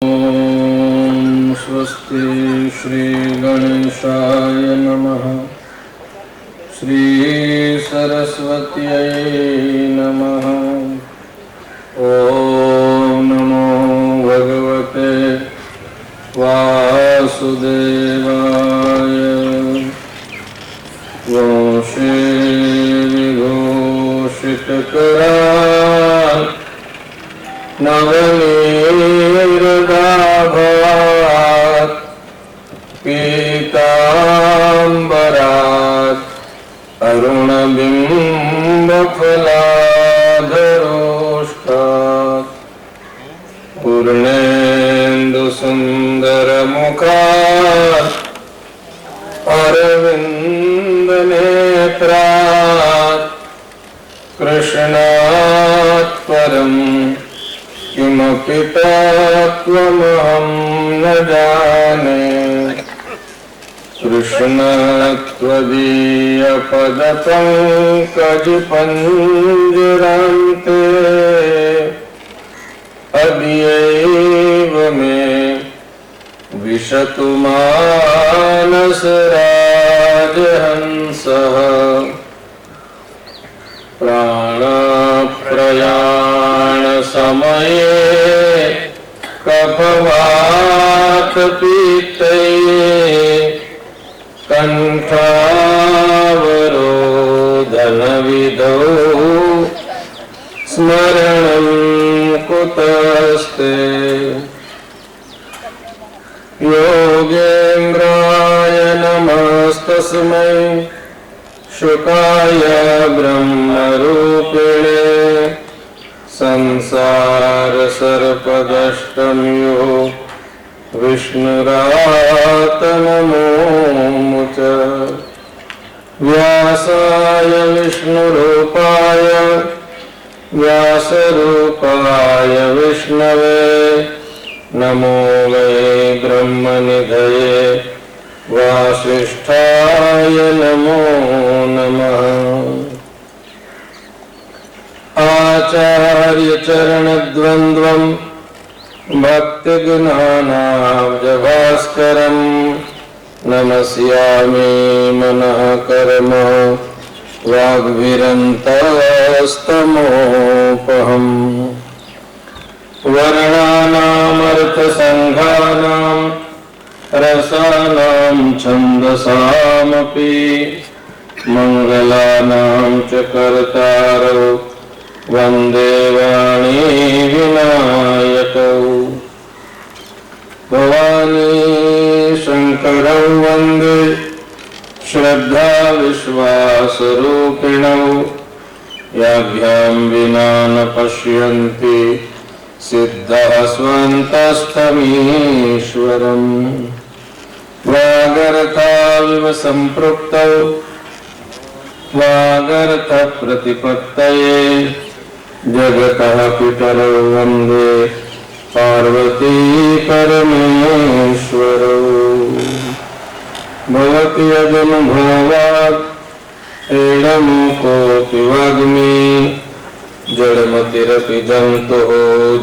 ओम स्वस्ति श्री गणेशाय नमः। श्री सरस्वत्यै नमः। ओम नमो भगवते वासुदेवाय। वंशे विभूषितकरात् नवनीरदाभात् पीताम्बरात् अरुणबिम्बफलाधरोष्ठात् पूर्णेन्दुसुन्दरमुखात् अरविन्दनेत्रात् कृष्णात् परं किमपि तत्त्वमहं न जाने। कृष्ण त्वदीयपदपङ्कजपञ्जरान्ते अद्यैव मे विशतु मानसराजहंसः। प्राणप्रयाण समये कफवातपित्ते कण्ठावरोधनविधौ स्मरणं कुतस्ते। योगेन्द्राय नमस्तस्मै शुकाय ब्रह्मरूपिणे संसारसर्पदष्टम्यो विष्णुरातनमोमुच। व्यासाय विष्णुरूपाय व्यासरूपाय विष्णवे नमो वै ब्रह्मनिधये वासिष्ठाय नमो नमः। आचार्यचरणद्वन्द्वं भक्तिज्ञानाब्जभास्करं नमस्यामि मनः कर्म वाग्भिरन्तस्तमोपहम्। वर्णानामर्थसङ्घानां रसानां छन्दसामपि मङ्गलानां च कर्तारौ वन्दे वाणी विनायकौ। भवानी शङ्करौ वन्दे श्रद्धा विश्वासरूपिणौ। याभ्यां विना न पश्यन्ति सिद्धः स्वन्तस्थमीश्वरम्। वागर्थाविव सम्पृक्तौ वागर्थप्रतिपत्तये जगतः पितरौ वन्दे पार्वती परमेश्वरौ। भवति यदनुभवात् एडमुकोऽपि वाग्मी जडमतिरपि जन्तुः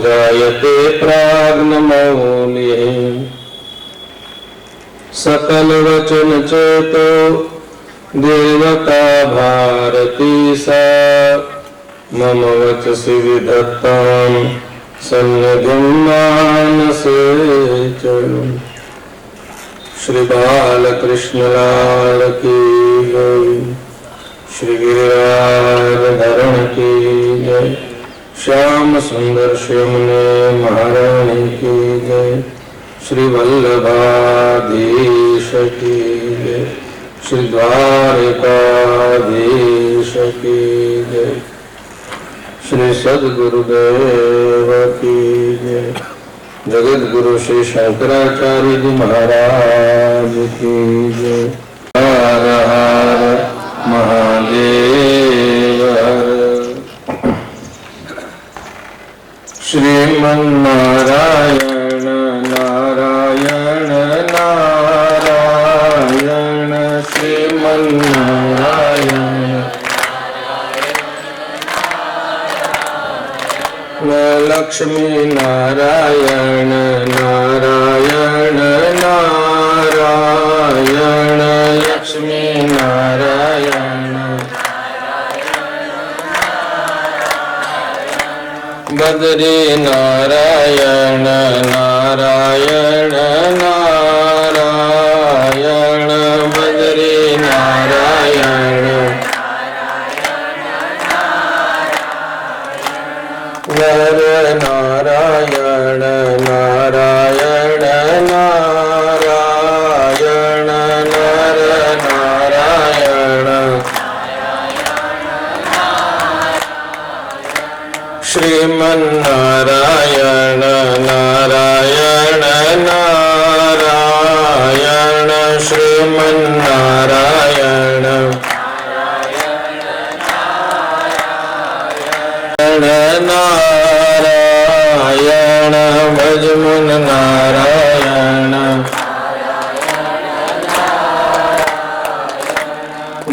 जायते प्राज्ञमौलिः। सकलवचनचेतो देवता भारती सा मम वचसि विधत्तां सन्निधिं मानसे च। श्री बालकृष्णलाल की जय। श्री गिरिराजधरण की जय। श्याम सुंदर शिवने महारानी की जय। श्री वल्लभाधीश की जय। श्री द्वारिकाधीश की जय। श्री सद्गुरुदेव की जय। जगत गुरु श्री शंकराचार्य जी महाराज की जय। हर हर महादेव। श्रीमन्नारायण नारायण नारायण श्रीमन्नारायण। लक्ष्मी नारायण नारायण नारायण नारायण नर नारायण श्रीमन्नारायण नारायण नारायण श्रीमन्नारायण नारायण भजमुन नारायण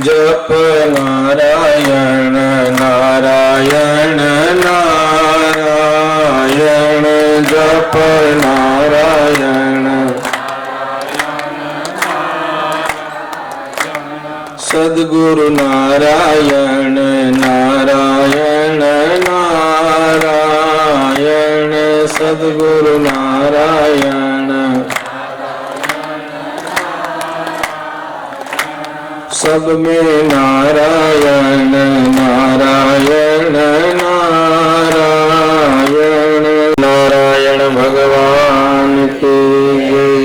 जप नारायण नारायण नारायण जप नारायण सद्गुरु नारायण नारायण नारायण सद्गुरु नारायण सब में नारायण नारायण नारायण नारायण भगवान की जय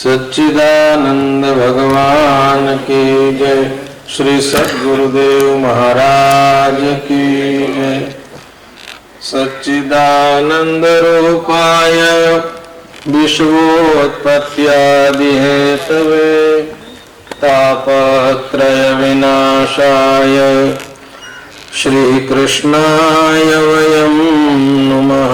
सच्चिदानंद भगवान की जय श्री सद्गुरुदेव महाराज की जय सच्चिदानंद रूपाय विश्वोत्पत्त्यादि हेतवे तापत्रय विनाशाय श्री कृष्णाय वयं नुमः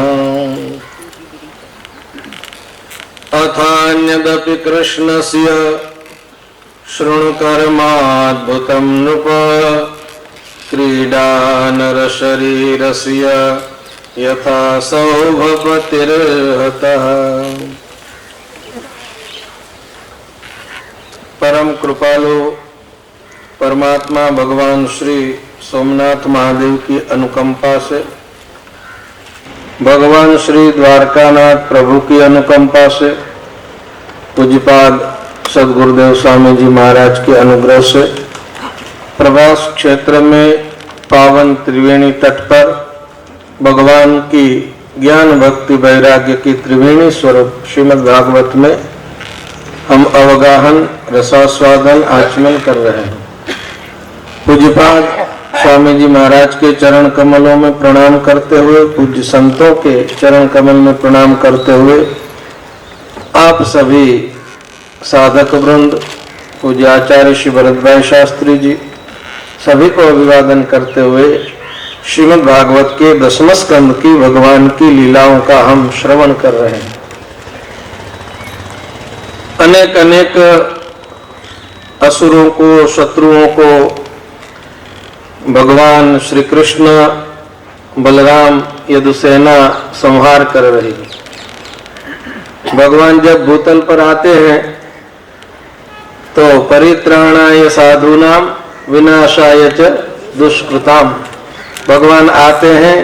अथान्यदपि कृष्णस्य शृणुकर्माद्भुतं नृप क्रीडा नरशरीरस्य यथा सौभपतिर्हतः। परम कृपालु परमात्मा भगवान श्री सोमनाथ महादेव की अनुकंपा से, भगवान श्री द्वारकानाथ प्रभु की अनुकंपा से, पूज्यपाद सद्गुरुदेव स्वामी जी महाराज के अनुग्रह से प्रवास क्षेत्र में पावन त्रिवेणी तट पर भगवान की ज्ञान भक्ति वैराग्य की त्रिवेणी स्वरूप श्रीमद् भागवत में हम अवगाहन रसास्वादन आचमन कर रहे हैं। पूज्यपाद स्वामी जी महाराज के चरण कमलों में प्रणाम करते हुए, पूज्य संतों के चरण कमल में प्रणाम करते हुए, आप सभी साधक वृंद, पूज्य आचार्य श्री भरतभाई शास्त्री जी सभी को अभिवादन करते हुए श्रीमद् भागवत के 10वें स्कंद की भगवान की लीलाओं का हम श्रवण कर रहे हैं। अनेक अनेक असुरों को, शत्रुओं को भगवान श्री कृष्ण बलराम यदुसेना संहार कर रही है। भगवान जब भूतल पर आते हैं तो परित्राणाय साधूनाम विनाशाय च दुष्कृताम, भगवान आते हैं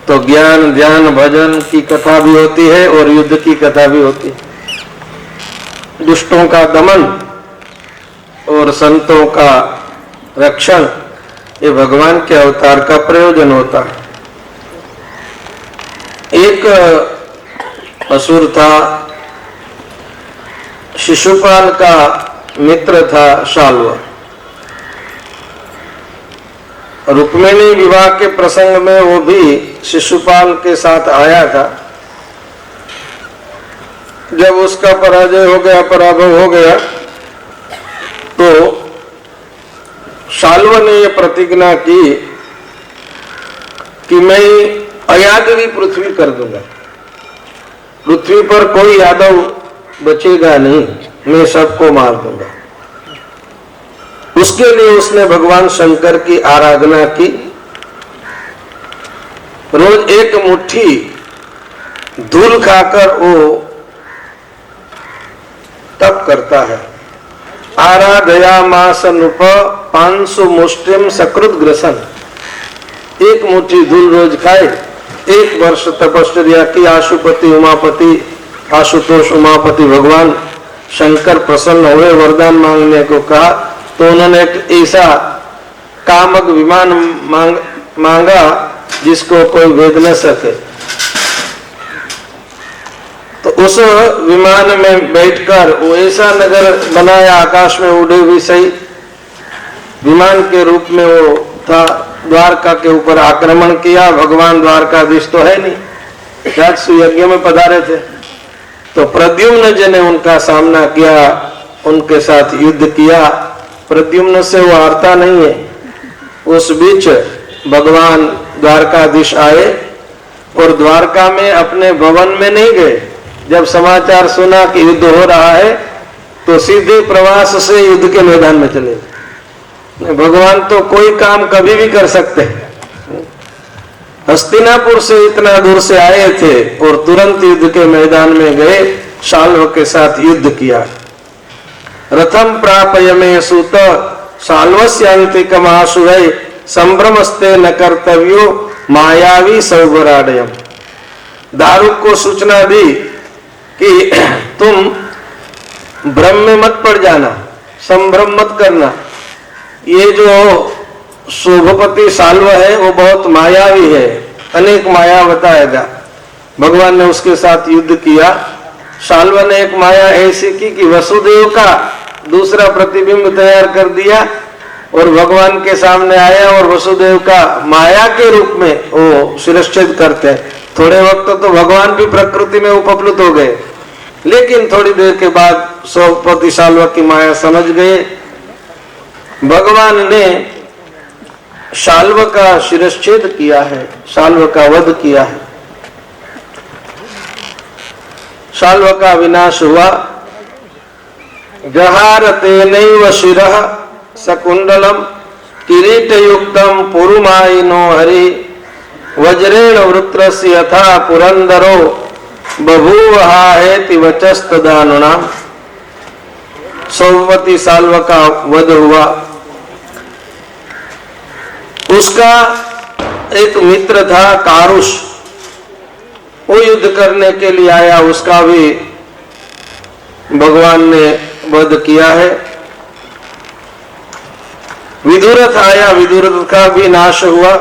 तो ज्ञान ध्यान भजन की कथा भी होती है और युद्ध की कथा भी होती है। दुष्टों का दमन और संतों का रक्षण, ये भगवान के अवतार का प्रयोजन होता है। एक असुर था, शिशुपाल का मित्र था शाल्व। रुक्मिणी विवाह के प्रसंग में वो भी शिशुपाल के साथ आया था। जब उसका पराजय हो गया, पराभव हो गया, तो शाल्व ने यह प्रतिज्ञा की कि मैं अयादवी पृथ्वी कर दूंगा, पृथ्वी पर कोई यादव बचेगा नहीं, मैं सबको मार दूंगा। उसके लिए उसने भगवान शंकर की आराधना की। रोज एक मुट्ठी धूल खाकर वो तप करता है। आराधयामास नृप 500 मुष्टिम सकृत ग्रसन, एक मुट्ठी धूल रोज खाए। 1 वर्ष तपश्चर्या की। आशुपति उमापति, आशुतोष उमापति भगवान शंकर प्रसन्न हुए, वरदान मांगने को कहा तो उन्होंने एक ऐसा कामक विमान मांगा जिसको कोई भेद न सके। उस विमान में बैठकर वो ऐसा नगर बनाया, आकाश में उड़े हुए सही विमान के रूप में वो था, द्वारका के ऊपर आक्रमण किया। भगवान द्वारकाधीश तो है नहीं, राजसूय यज्ञ में पधारे थे, तो प्रद्युम्न जी ने उनका सामना किया, उनके साथ युद्ध किया। प्रद्युम्न से वो हारता नहीं है। उस बीच भगवान द्वारकाधीश आए और द्वारका में अपने भवन में नहीं गए। जब समाचार सुना कि युद्ध हो रहा है तो सीधे प्रवास से युद्ध के मैदान में चले गए। भगवान तो कोई काम कभी भी कर सकते हैं। हस्तिनापुर से इतना दूर से आए थे और तुरंत युद्ध के मैदान में गए, शाल्व के साथ युद्ध किया। रथम प्रापयमे सूत शाल्वस्यांतिकमाशुभै संभ्रमस्ते न कर्तव्यो मायावी सौभराडयम। दारुक को सूचना दी कि तुम भ्रम में मत पड़ जाना, संभ्रम मत करना। ये जो शोभपति शाल्व है वो बहुत मायावी है, अनेक माया बताएगा। भगवान ने उसके साथ युद्ध किया। शाल्व ने एक माया ऐसी की कि वसुदेव का दूसरा प्रतिबिंब तैयार कर दिया और भगवान के सामने आया और वसुदेव का माया के रूप में वो शिरश्छेद करते हैं। थोड़े वक्त तो भगवान भी प्रकृति में उपप्लुत हो गए, लेकिन थोड़ी देर के बाद शोभपति शाल्व की माया समझ गए। भगवान ने शाल्व का शिरश्छेद किया है, शाल्व का वध किया है। शाल्व का विनाश हुआ। जहारते नैव शिरः सकुंडलम किरीटयुक्तम पुरुमायिनो हरि वज्रेण वृत्रस्य यथा पुरंदरो बभूवहाहेति वचस्तदानुनाम। शोभपति शाल्व का वध हुआ। उसका एक मित्र था कारुष, वो युद्ध करने के लिए आया, उसका भी भगवान ने वध किया है। विदुरथ आया, विदुरथ का भी नाश हुआ।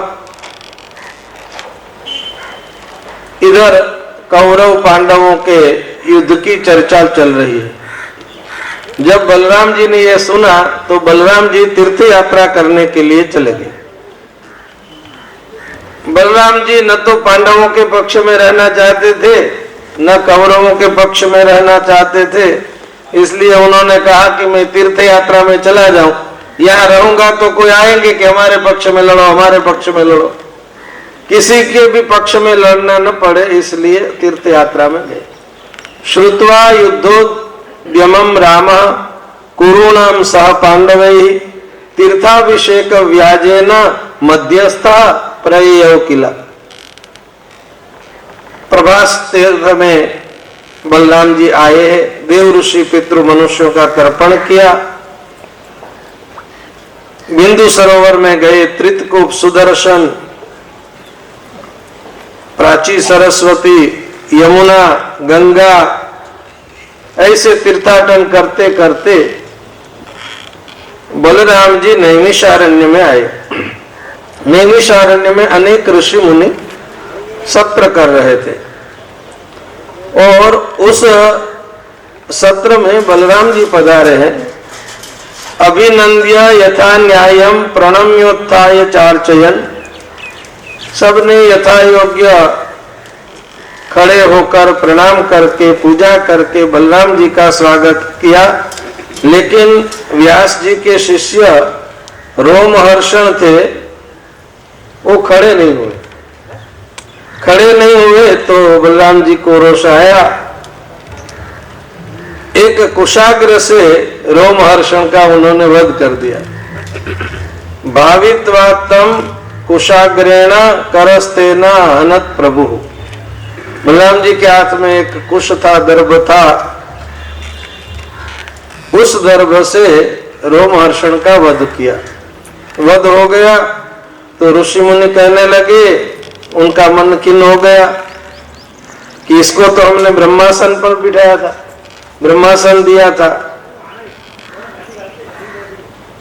इधर कौरव पांडवों के युद्ध की चर्चा चल रही है। जब बलराम जी ने यह सुना तो बलराम जी तीर्थ यात्रा करने के लिए चले गए। बलराम जी न तो पांडवों के पक्ष में रहना चाहते थे, न कौरवों के पक्ष में रहना चाहते थे। इसलिए उन्होंने कहा कि मैं तीर्थ यात्रा में चला जाऊं, यहाँ रहूंगा तो कोई आएंगे कि हमारे पक्ष में लड़ो, हमारे पक्ष में लड़ो। किसी के भी पक्ष में लड़ना न पड़े, इसलिए तीर्थ यात्रा में गए। श्रुत्वा युद्धोद्यमं रामः कुरूणां सह पांडवैः तीर्थाभिषेक व्याजेन मध्यस्था प्रययौ किला। प्रभास तीर्थ में बलराम जी आए हैं। देव ऋषि पितृ मनुष्यों का तर्पण किया। बिंदु सरोवर में गए। त्रितकूप, सुदर्शन, प्राची, सरस्वती, यमुना, गंगा, ऐसे तीर्थाटन करते करते बलराम जी नैमिषारण्य में आए। नैमिषारण्य में अनेक ऋषि मुनि सत्र कर रहे थे और उस सत्र में बलराम जी पधारे हैं। अभिनंद्य यथा न्यायम प्रणम्योत्थाय चार्चयन। सबने यथा योग्य खड़े होकर प्रणाम करके पूजा करके बलराम जी का स्वागत किया। लेकिन व्यास जी के शिष्य रोमहर्षण थे, वो खड़े नहीं हुए। खड़े नहीं हुए तो बलराम जी को रोष आया। एक कुशाग्र से रोमहर्षण का उन्होंने वध कर दिया। भावित्वात्म कुशाग्रेण करस्तेना हनत प्रभु। बलराम जी के हाथ में एक कुश था, दर्भ था। उस दर्भ से रोमहर्षण का वध किया। वध हो गया तो ऋषि मुनि कहने लगे, उनका मन खिन्न हो गया कि इसको तो हमने ब्रह्मासन पर बिठाया था, ब्रह्मासन दिया था।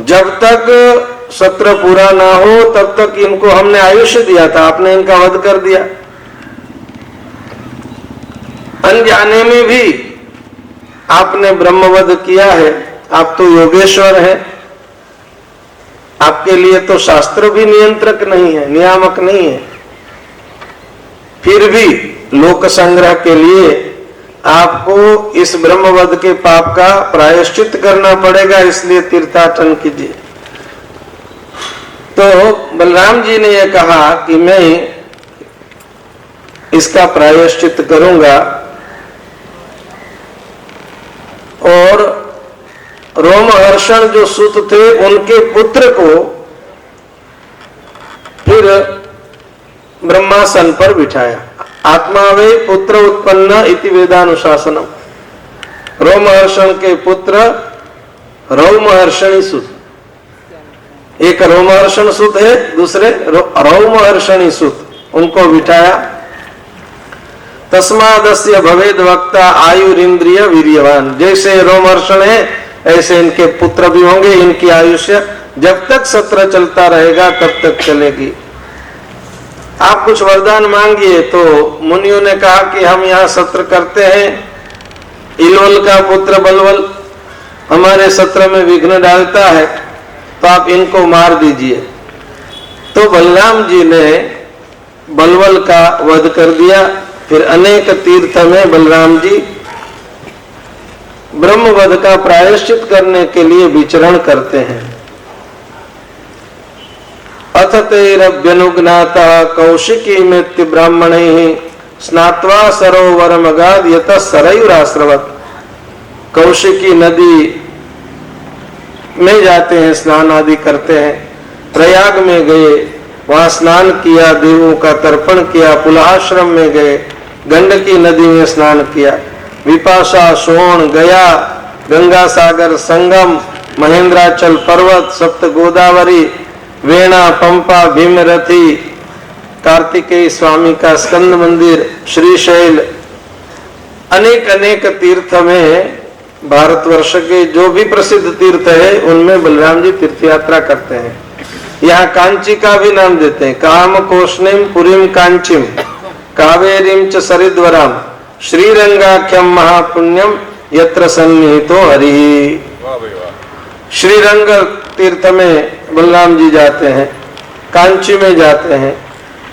जब तक सत्र पूरा ना हो तब तक इनको हमने आयुष्य दिया था, आपने इनका वध कर दिया। अनजाने में भी आपने ब्रह्मवध किया है। आप तो योगेश्वर हैं, आपके लिए तो शास्त्र भी नियंत्रक नहीं है, नियामक नहीं है। फिर भी लोक संग्रह के लिए आपको इस ब्रह्मवध के पाप का प्रायश्चित करना पड़ेगा, इसलिए तीर्थाटन कीजिए। तो बलराम जी ने यह कहा कि मैं इसका प्रायश्चित करूंगा और रोमहर्षण जो सूत थे उनके पुत्र को फिर ब्रह्मासन पर बिठाया। आत्मा वे पुत्र उत्पन्न इति वेदानुशासनम। रोमहर्षण के पुत्र रोमहर्षणी सूत, एक रोमहर्षण सूत है, दूसरे रोमहर्षणी सूत, उनको बिठाया। तस्मादस्य भवेद वक्ता आयुरिंद्रिय वीर्यवान। जैसे रोमहर्षण है ऐसे इनके पुत्र भी होंगे। इनकी आयुष्य जब तक सत्र चलता रहेगा तब तक चलेगी। आप कुछ वरदान मांगिए। तो मुनियों ने कहा कि हम यहाँ सत्र करते हैं, इलवल का पुत्र बलवल हमारे सत्र में विघ्न डालता है, तो आप इनको मार दीजिए। तो बलराम जी ने बलवल का वध कर दिया। फिर अनेक तीर्थ में बलराम जी ब्रह्मवध का प्रायश्चित करने के लिए विचरण करते हैं। अथ तैरभ्यनुज्ञाता कौशिकी मृत्यु ब्राह्मणैः स्नात्वा सरोवरमगाद यतः सरयुराश्रवत्। कौशिकी नदी में जाते हैं, स्नान आदि करते हैं। प्रयाग में गए, वहां स्नान किया, देवों का तर्पण किया। पुलाश्रम में गए, गंडकी नदी में स्नान किया। विपाशा, सोन, गया, गंगा सागर संगम, महेंद्राचल पर्वत, सप्त गोदावरी, वेणा, पंपा, भीमरथी, कार्तिकेय स्वामी का स्कंद मंदिर, श्रीशैल, अनेक अनेक तीर्थ में, भारतवर्ष के जो भी प्रसिद्ध तीर्थ है उनमें बलराम जी तीर्थ यात्रा करते हैं। यहाँ कांची का भी नाम देते हैं। काम कोशनिम पुरीम कांचीम कावेरीम च सरिद्वराम श्रीरंगाख्यम महापुण्यम यत्र सन्निहितो हरि। श्रीरंग तीर्थ में बलराम जी जाते हैं, कांची में जाते हैं।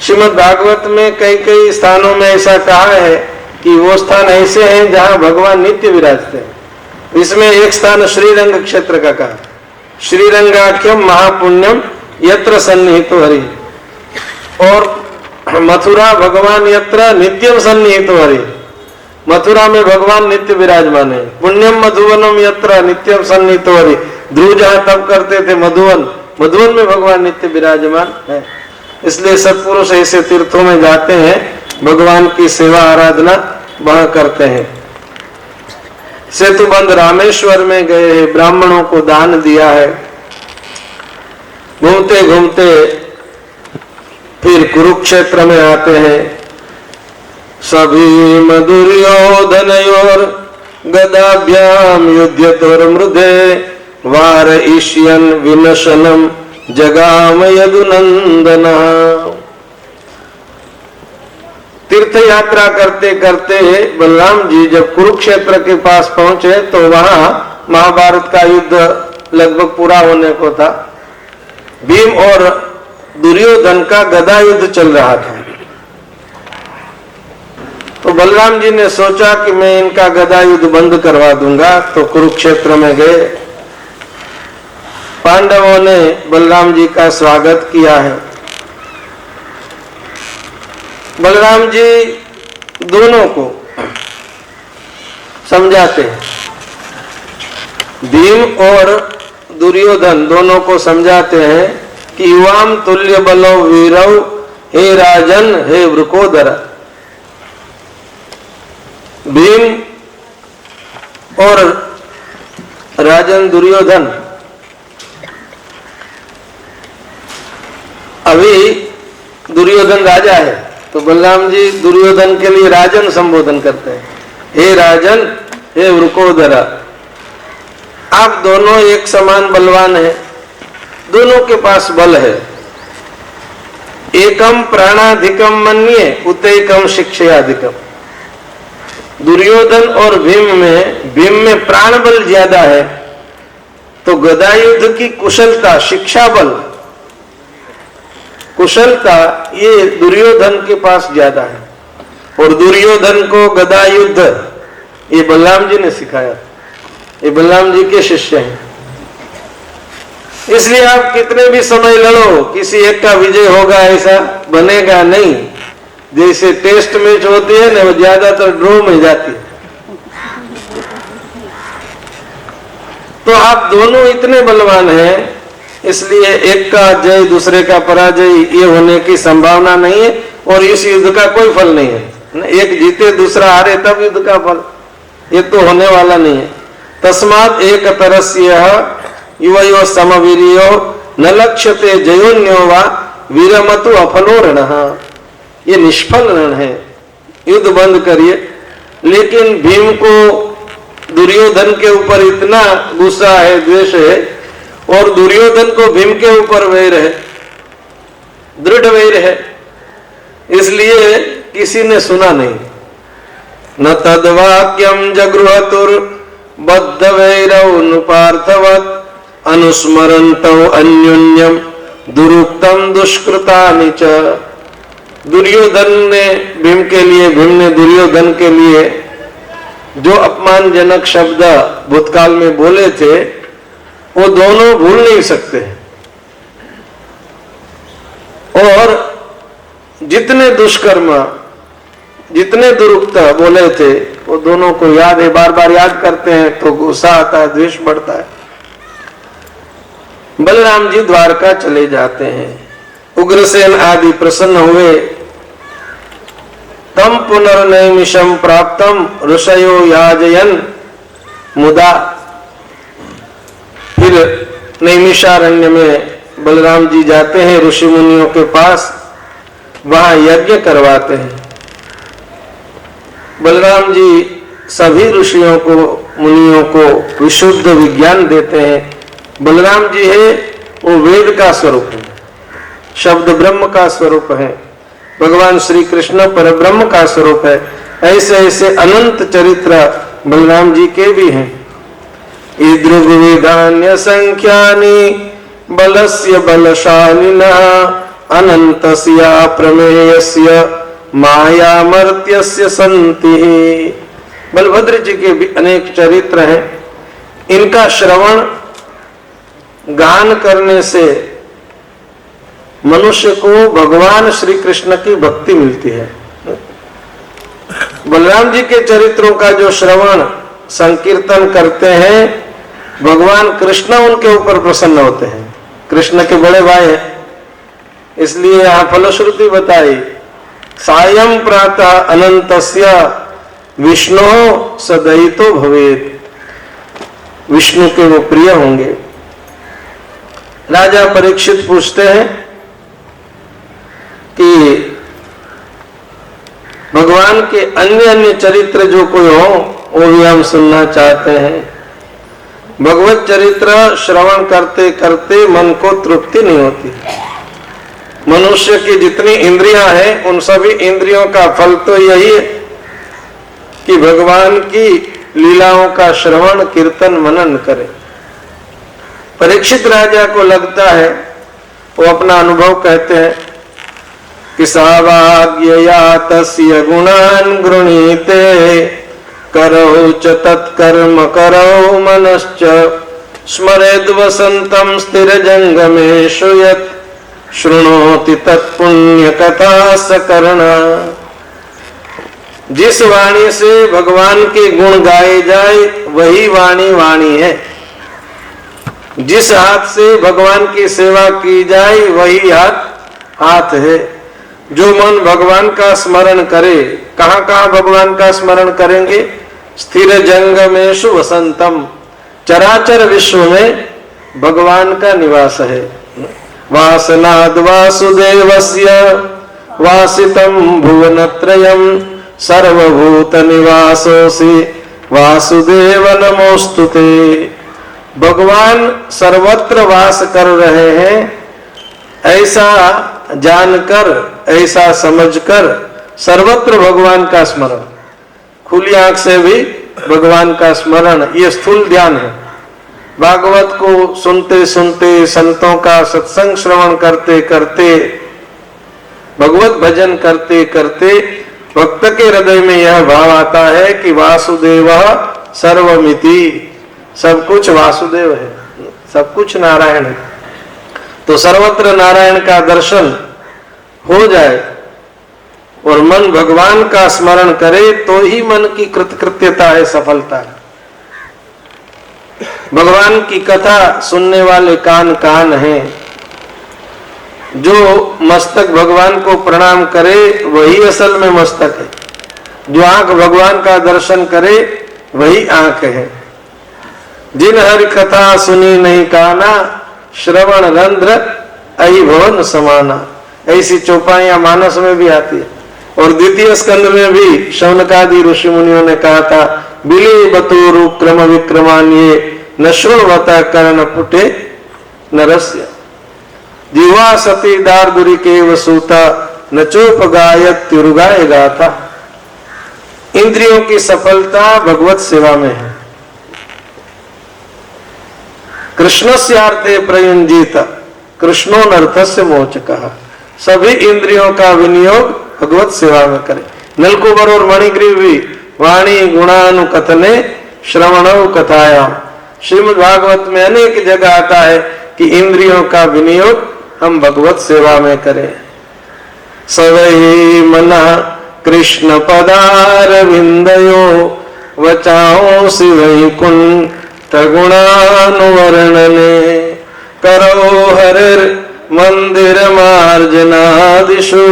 श्रीमद् भागवत में कई कई स्थानों में ऐसा कहा है कि वो स्थान ऐसे हैं जहाँ भगवान नित्य विराजते हैं। इसमें एक स्थान श्रीरंग क्षेत्र का कहा, श्रीरंगाख्यम महापुण्यम यत्र सन्निहितो हरि। और मथुरा भगवान यत्र नित्यम सन्निहितो हरि, मथुरा में भगवान नित्य विराजमान है। पुण्यम मधुवनम यत्र नित्यम सन्निहितो हरि। ध्रुव जहाँ तप करते थे मधुवन, मधुवन में भगवान नित्य विराजमान है। इसलिए सत्पुरुष ऐसे तीर्थों में जाते हैं, भगवान की सेवा आराधना वहां करते हैं। सेतुबंध रामेश्वर में गए हैं, ब्राह्मणों को दान दिया है। घूमते घूमते फिर कुरुक्षेत्र में आते हैं। सभी दुर्योधनयोर गदाभ्याम युध्यतोर्मृधे वार ईश्यन विनशनम जगाम यदुनंदन। तीर्थ यात्रा करते करते बलराम जी जब कुरुक्षेत्र के पास पहुंचे तो वहां महाभारत का युद्ध लगभग पूरा होने को था। भीम और दुर्योधन का गदा युद्ध चल रहा था। तो बलराम जी ने सोचा कि मैं इनका गदा युद्ध बंद करवा दूंगा, तो कुरुक्षेत्र में गए। पांडवों ने बलराम जी का स्वागत किया है। बलराम जी दोनों को समझाते हैं, भीम और दुर्योधन दोनों को समझाते हैं कि युवाम तुल्य बलो वीरव हे राजन हे वृकोदर। भीम और राजन दुर्योधन अभी दुर्योधन राजा है, तो बलराम जी दुर्योधन के लिए राजन संबोधन करते हैं, हे राजन हे वृकोदर। आप दोनों एक समान बलवान हैं, दोनों के पास बल है। एकम प्राणाधिकम मन्ये उतैकम शिक्षयाधिकम। दुर्योधन और भीम में प्राण बल ज्यादा है, तो गदा युद्ध की कुशलता, शिक्षा बल, कुशलता ये दुर्योधन के पास ज्यादा है। और दुर्योधन को गदा युद्ध ये बलराम जी ने सिखाया, ये बलराम जी के शिष्य हैं। इसलिए आप कितने भी समय लड़ो, किसी एक का विजय होगा ऐसा बनेगा नहीं। जैसे टेस्ट मैच होती है ना, वो ज्यादातर ड्रॉ में जाती है। तो आप दोनों इतने बलवान हैं, इसलिए एक का जय दूसरे का पराजय ये होने की संभावना नहीं है, और इस युद्ध का कोई फल नहीं है। एक जीते दूसरा हारे तब युद्ध का फल, ये तो होने वाला नहीं है। तस्मात् एक तरस्य युवयो समवीर्यो न लक्ष्यते जयोन्यो वा वीरमतु अफलो रणः। ये निष्फल रण है, युद्ध बंद करिए। लेकिन भीम को दुर्योधन के ऊपर इतना गुस्सा है, द्वेष है, और दुर्योधन को भीम के ऊपर वैर है, दृढ़ वैर है, इसलिए किसी ने सुना नहीं। न तद्वाक्यम जगृहतुर बद्ध वैरौ नुपार्थवत् अनुस्मरन्तौ अन्योन्यम दुरुक्तम दुष्कृतानि च। दुर्योधन ने भीम के लिए, भीम ने दुर्योधन के लिए जो अपमानजनक शब्द भूतकाल में बोले थे, वो दोनों भूल नहीं सकते। और जितने दुष्कर्म, जितने दुरुक्त बोले थे, वो दोनों को याद है, बार बार याद करते हैं तो गुस्सा आता है, द्वेष बढ़ता है। बलराम जी द्वारका चले जाते हैं। उग्रसेन आदि प्रसन्न हुए। तम पुनर्नैमिषम प्राप्तम ऋषयो याजयन मुदा। फिर नैमिषारण्य में बलराम जी जाते हैं ऋषि मुनियों के पास, वहां यज्ञ करवाते हैं। बलराम जी सभी ऋषियों को, मुनियों को विशुद्ध विज्ञान देते हैं। बलराम जी है वो वेद का स्वरूप है, शब्द ब्रह्म का स्वरूप है, भगवान श्री कृष्ण पर ब्रह्म का स्वरूप है। ऐसे ऐसे अनंत चरित्र बलराम जी के भी हैं। ईदृग्वेदान्य संख्यानि बलस्य बलशालिनः अनन्तस्य प्रमेयस्य मायामर्त्यस्य सन्ति। बलभद्र जी के भी अनेक चरित्र हैं। इनका श्रवण गान करने से मनुष्य को भगवान श्री कृष्ण की भक्ति मिलती है। बलराम जी के चरित्रों का जो श्रवण संकीर्तन करते हैं, भगवान कृष्ण उनके ऊपर प्रसन्न होते हैं। कृष्ण के बड़े भाई हैं, इसलिए यहां फलश्रुति बताई, सायं प्रातः अनंतस्य विष्णु सदयितो भवेत्। विष्णु के वो प्रिय होंगे। राजा परीक्षित पूछते हैं कि भगवान के अन्य अन्य चरित्र जो कोई हो वो भी हम सुनना चाहते हैं। भगवत चरित्र श्रवण करते करते मन को तृप्ति नहीं होती। मनुष्य की जितनी इंद्रियां हैं, उन सभी इंद्रियों का फल तो यही है कि भगवान की लीलाओं का श्रवण कीर्तन मनन करे। परीक्षित राजा को लगता है, वो अपना अनुभव कहते हैं कि सावाग्यया तस्य गुणान् गृणीते करौ च तत्कर्म करौ मनश्च स्मरेद् वसन्तं स्थिरजंगमेषु यत् शृणोति तत्पुण्य कथा सकर्ण। जिस वाणी से भगवान के गुण गाए जाए वही वाणी वाणी है। जिस हाथ से भगवान की सेवा की जाए वही हाथ हाथ है। जो मन भगवान का स्मरण करे, कहाँ कहाँ भगवान का स्मरण करेंगे? स्थिर जंगमेषु वसंतम, चराचर विश्व में भगवान का निवास है। वासनाद वासुदेवस्य वासितम भुवनत्रयम् सर्वभूत निवासोऽसि वासुदेव नमोस्तुते। भगवान सर्वत्र वास कर रहे हैं, ऐसा जानकर, ऐसा समझकर सर्वत्र भगवान का स्मरण। खुली आंख से भी भगवान का स्मरण, ये स्थूल ध्यान है। भागवत को सुनते सुनते, संतों का सत्संग श्रवण करते करते, भगवत भजन करते करते भक्त के हृदय में यह भाव आता है कि वासुदेव सर्वमिति, सब कुछ वासुदेव है, सब कुछ नारायण है। तो सर्वत्र नारायण का दर्शन हो जाए और मन भगवान का स्मरण करे तो ही मन की कृतकृत्यता है, सफलता है। भगवान की कथा सुनने वाले कान कान हैं। जो मस्तक भगवान को प्रणाम करे वही असल में मस्तक है। जो आंख भगवान का दर्शन करे वही आंख है। जिन हरि कथा सुनी नहीं काना, श्रवण रंध्र अहि भवन समाना, ऐसी चौपाइयां मानस में भी आती है। और द्वितीय स्कंद में भी शौनकादि ऋषि मुनियों ने कहा था, बिली बतोरु क्रम विक्रमान्ये न श्रुणवता कर्ण पुटे नरस्य, जीवा सती दारदुरी के वसूता न चोप गायत तिरुगाय गाथा। इंद्रियों की सफलता भगवत सेवा में है। कृष्णस्यार्थे प्रयुंजीत कृष्णो नर्थस्य मोचकः, सभी इंद्रियों का विनियोग भगवत सेवा में करें। नलकुबर और मणिग्रीव भी वाणी गुणानुकथने श्रवणौ कथायाम, श्रीमद् भागवत में अनेक जगह आता है कि इंद्रियों का विनियोग हम भगवत सेवा में करें। सवै मनः कृष्ण पदारविंदयो वचांसि वैकुंठ गुणानुवर्णने, करो हरिर् मंदिर मार्जनादिषु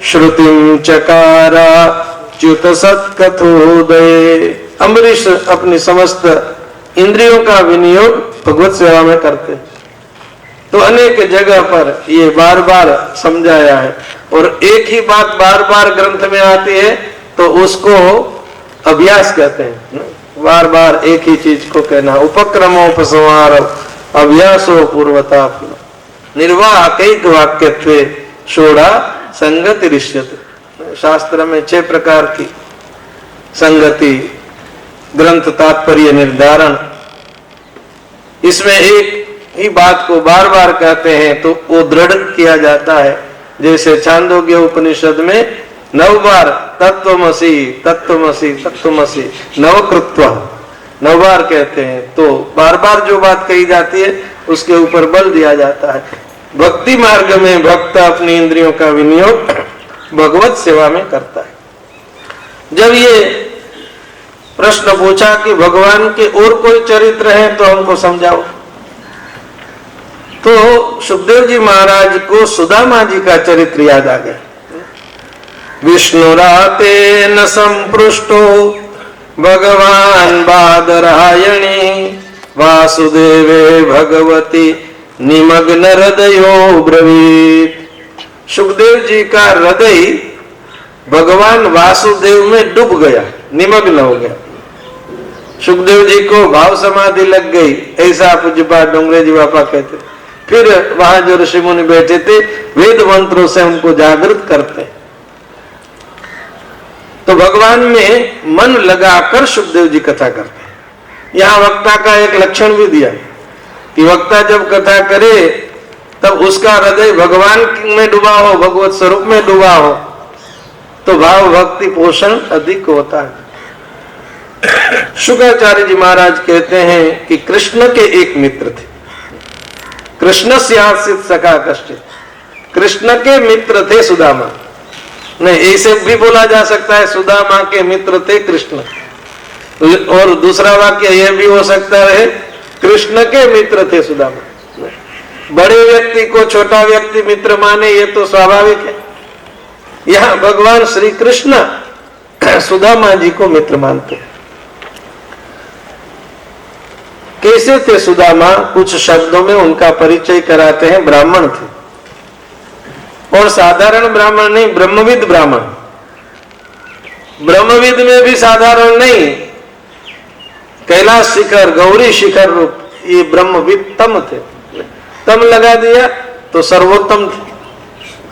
श्रुतिं चकारा च्युत सत्कथोदये। अम्बरीश अपनी समस्त इंद्रियों का विनियोग भगवत सेवा में करते हैं। तो अनेक जगह पर ये बार बार समझाया है। और एक ही बात बार बार ग्रंथ में आती है तो उसको अभ्यास कहते हैं। बार बार एक ही चीज को कहना, उपक्रमोपसंहार अभ्यासो पूर्वता निर्वाह कैक वाक्यत्वे षोड़ा संगति ऋष्यते। शास्त्र में 6 प्रकार की संगति, ग्रंथ तात्पर्य निर्धारण, इसमें एक ही बात को बार बार कहते हैं तो वो दृढ़ किया जाता है। जैसे छांदोग्य उपनिषद में 9 बार तत्वमसि तत्वमसि तत्वमसि नवकृत्वा 9 बार कहते हैं, तो बार बार जो बात कही जाती है उसके ऊपर बल दिया जाता है। भक्ति मार्ग में भक्त अपनी इंद्रियों का विनियोग भगवत सेवा में करता है। जब ये प्रश्न पूछा कि भगवान के और कोई चरित्र है तो हमको समझाओ, तो सुखदेव जी महाराज को सुदामा जी का चरित्र याद आ गया। विष्णुराते न संपृष्टो भगवान बादरायणी, वासुदेवे भगवती निमग्न हृदयो ब्रवीत। सुखदेव जी का हृदय भगवान वासुदेव में डूब गया, निमग्न हो गया। सुखदेव जी को भाव समाधि लग गई, ऐसा पूज्यपाद डोंगरे जी बापा कहते। फिर वहां जो ऋषि मुनि बैठे थे वेद मंत्रों से उनको जागृत करते। तो भगवान में मन लगाकर सुखदेव जी कथा करते। यहाँ वक्ता का एक लक्षण भी दिया कि वक्ता जब कथा करे तब उसका हृदय भगवान में डूबा हो, भगवत स्वरूप में डूबा हो, तो भाव भक्ति पोषण अधिक होता है। शुक्राचार्य जी महाराज कहते हैं कि कृष्ण के एक मित्र थे। कृष्ण से आसित सखा कष्ट, कृष्ण के मित्र थे सुदामा। नहीं, ऐसे भी बोला जा सकता है सुदामा के मित्र थे कृष्ण। और दूसरा वाक्य यह भी हो सकता है कृष्ण के मित्र थे सुदामा। बड़े व्यक्ति को छोटा व्यक्ति मित्र माने ये तो स्वाभाविक है। यहां भगवान श्री कृष्ण सुदामा जी को मित्र मानते हैं। कैसे थे सुदामा? कुछ शब्दों में उनका परिचय कराते हैं। ब्राह्मण थे, और साधारण ब्राह्मण नहीं, ब्रह्मविद ब्राह्मण। ब्रह्मविद में भी साधारण नहीं, कैलाश शिखर, गौरी शिखर रूप, ये ब्रह्मविद तम थे। तम लगा दिया तो सर्वोत्तम थे,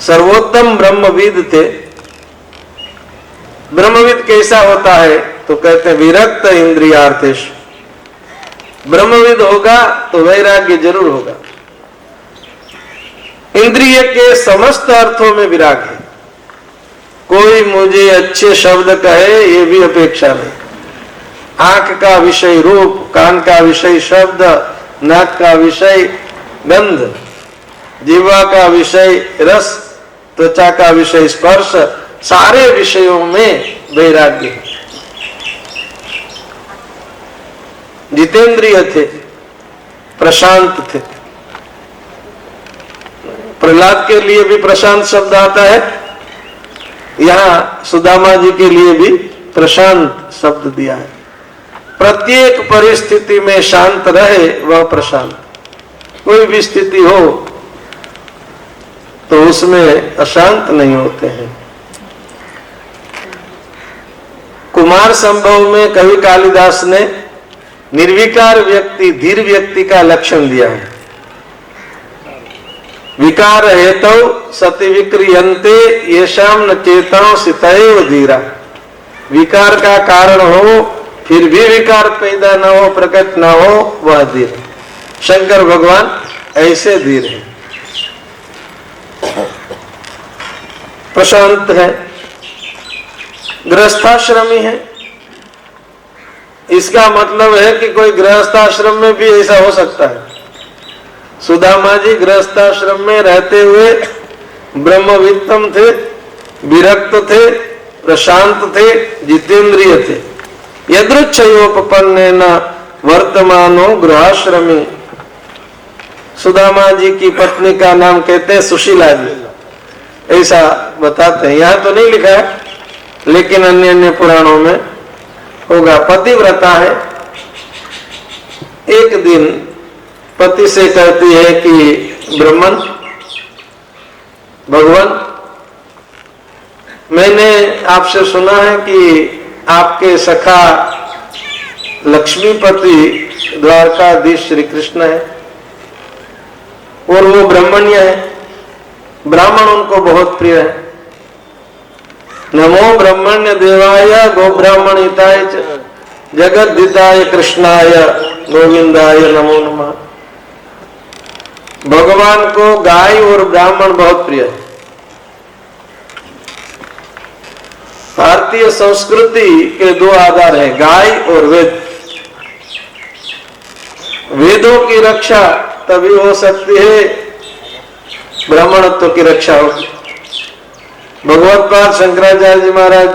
सर्वोत्तम ब्रह्मविद थे। ब्रह्मविद कैसा होता है? तो कहते हैं विरक्त इंद्रियार्थेश। ब्रह्मविद होगा तो वैराग्य जरूर होगा। इंद्रिय के समस्त अर्थों में विराग है। कोई मुझे अच्छे शब्द कहे ये भी अपेक्षा नहीं। आंख का विषय रूप, कान का विषय शब्द, नाक का विषय गंध, जीवा का विषय रस, त्वचा का विषय स्पर्श, सारे विषयों में वैराग्य है। जितेंद्रिय थे, प्रशांत थे। प्रहलाद के लिए भी प्रशांत शब्द आता है, यहां सुदामा जी के लिए भी प्रशांत शब्द दिया है। प्रत्येक परिस्थिति में शांत रहे वह प्रशांत। कोई भी स्थिति हो तो उसमें अशांत नहीं होते हैं। कुमार संभव में कवि कालिदास ने निर्विकार व्यक्ति, धीर व्यक्ति का लक्षण दिया है। विकार हेतु सति विक्रियन्ते येषाम न चेताओं सितैव धीरा। विकार का कारण हो फिर भी विकार पैदा न हो, प्रकट न हो, वह धीर। शंकर भगवान ऐसे धीर है, प्रशांत है, गृहस्थाश्रमी है। इसका मतलब है कि कोई गृहस्थाश्रम में भी ऐसा हो सकता है। सुदामा जी गृहस्थाश्रम में रहते हुए ब्रह्मवित्तम थे, विरक्त थे, प्रशांत थे, जितेंद्रिय थे। यदृच्छयोपपन्नेन वर्तमानो गृहाश्रमी। सुदामा जी की पत्नी का नाम कहते हैं सुशीला जी, ऐसा बताते हैं। यहां तो नहीं लिखा है लेकिन अन्य अन्य पुराणों में होगा। पतिव्रता है। एक दिन पति से कहती है कि ब्रह्मन, भगवान, मैंने आपसे सुना है कि आपके सखा लक्ष्मीपति द्वारकाधीश श्री कृष्ण है और वो ब्राह्मण्य है, ब्राह्मण उनको बहुत प्रिय है। नमो ब्रह्मण्य देवाय गो ब्राह्मण हिताय जगत हिताय कृष्णाय गोविंदाय नमो नमः। भगवान को गाय और ब्राह्मण बहुत प्रिय है। भारतीय संस्कृति के दो आधार हैं, गाय और वेद। वेदों की रक्षा तभी हो सकती है ब्राह्मणत्व की रक्षा होगी। भगवत्पाद शंकराचार्य जी महाराज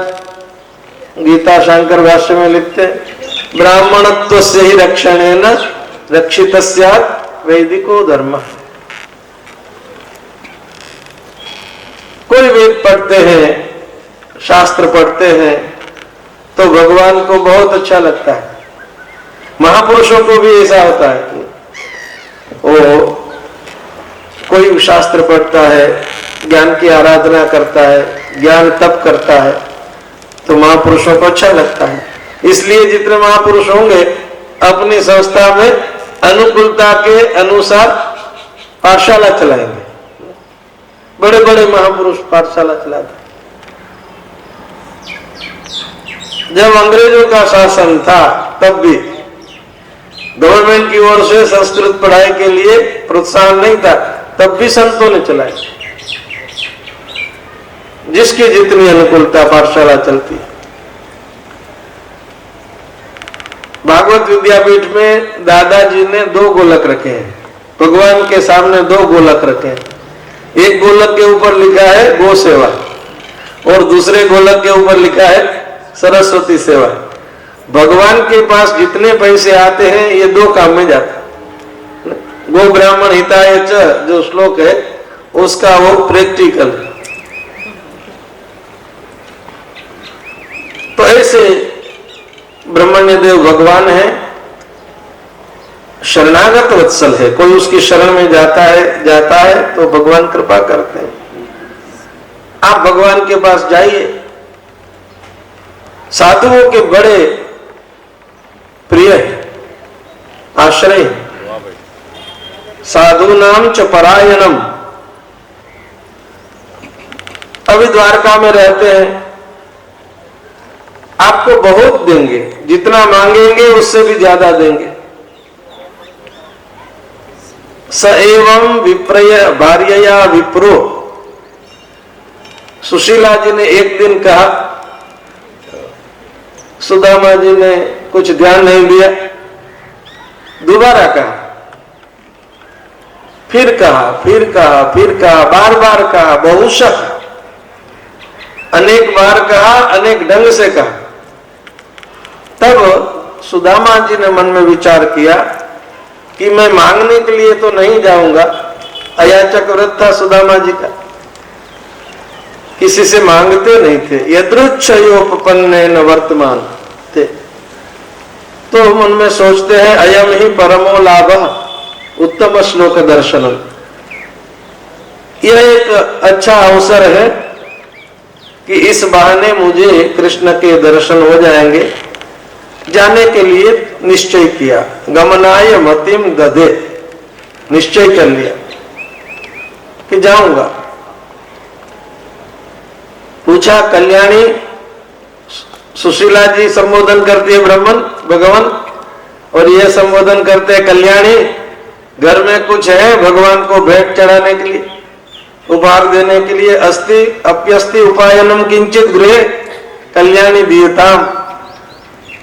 गीता शंकर भाष्य में लिखते हैं, ब्राह्मणत्व से ही रक्षणेन रक्षित स्यात् वैदिको धर्म। कोई वेद पढ़ते हैं, शास्त्र पढ़ते हैं तो भगवान को बहुत अच्छा लगता है। महापुरुषों को भी ऐसा होता है, वो कोई शास्त्र पढ़ता है, ज्ञान की आराधना करता है, ज्ञान तप करता है तो महापुरुषों को अच्छा लगता है। इसलिए जितने महापुरुष होंगे अपनी संस्था में अनुकूलता के अनुसार पाठशाला चलाएंगे। बड़े बड़े महापुरुष पाठशाला चलाते। जब अंग्रेजों का शासन था तब भी गवर्नमेंट की ओर से संस्कृत पढ़ाई के लिए प्रोत्साहन नहीं था, तब भी संतों ने चलाई। जिसकी जितनी अनुकूलता पाठशाला चलती है। भागवत विद्यापीठ में दादाजी ने 2 गोलक रखे हैं। भगवान के सामने 2 गोलक रखे हैं। एक गोलक के ऊपर लिखा है गो सेवा और दूसरे गोलक के ऊपर लिखा है सरस्वती सेवा। भगवान के पास जितने पैसे आते हैं ये 2 काम में जाते हैं। गो ब्राह्मण हिताय च जो श्लोक है उसका वो प्रैक्टिकल। तो ऐसे ब्रह्मण्य देव भगवान है, शरणागत वत्सल है। कोई उसकी शरण में जाता है तो भगवान कृपा करते हैं। आप भगवान के पास जाइए। साधुओं के बड़े प्रिय आश्रय, साधु नाम च परायणम। अभी द्वारका में रहते हैं, आपको बहुत देंगे, जितना मांगेंगे उससे भी ज्यादा देंगे। स एवं विप्रय भार्यया विप्रो। सुशीला जी ने एक दिन कहा, सुदामा जी ने कुछ ध्यान नहीं दिया, दोबारा कहा, फिर कहा, फिर कहा, फिर कहा, बार बार कहा, बहुशः अनेक बार कहा, अनेक ढंग से कहा। तब सुदामा जी ने मन में विचार किया कि मैं मांगने के लिए तो नहीं जाऊंगा। अयाचक व्रत था सुदामा जी का, किसी से मांगते नहीं थे, यदृच्छयोपपन्ने न वर्तमान थे। तो मन में सोचते हैं अयम ही परमो लाभ उत्तम श्लोक दर्शनम। यह एक अच्छा अवसर है कि इस बहाने मुझे कृष्ण के दर्शन हो जाएंगे। जाने के लिए निश्चय किया, गमनाय मतिम दधे, निश्चय कर लिया कि जाऊंगा। पूछा, कल्याणी, सुशीला जी संबोधन करती है ब्राह्मण भगवान, और ये संबोधन करते हैं कल्याणी, घर में कुछ है भगवान को भेंट चढ़ाने के लिए, उपहार देने के लिए? अस्ति अप्यस्ति उपायनम किंचित गृहे कल्याणी दीयताम।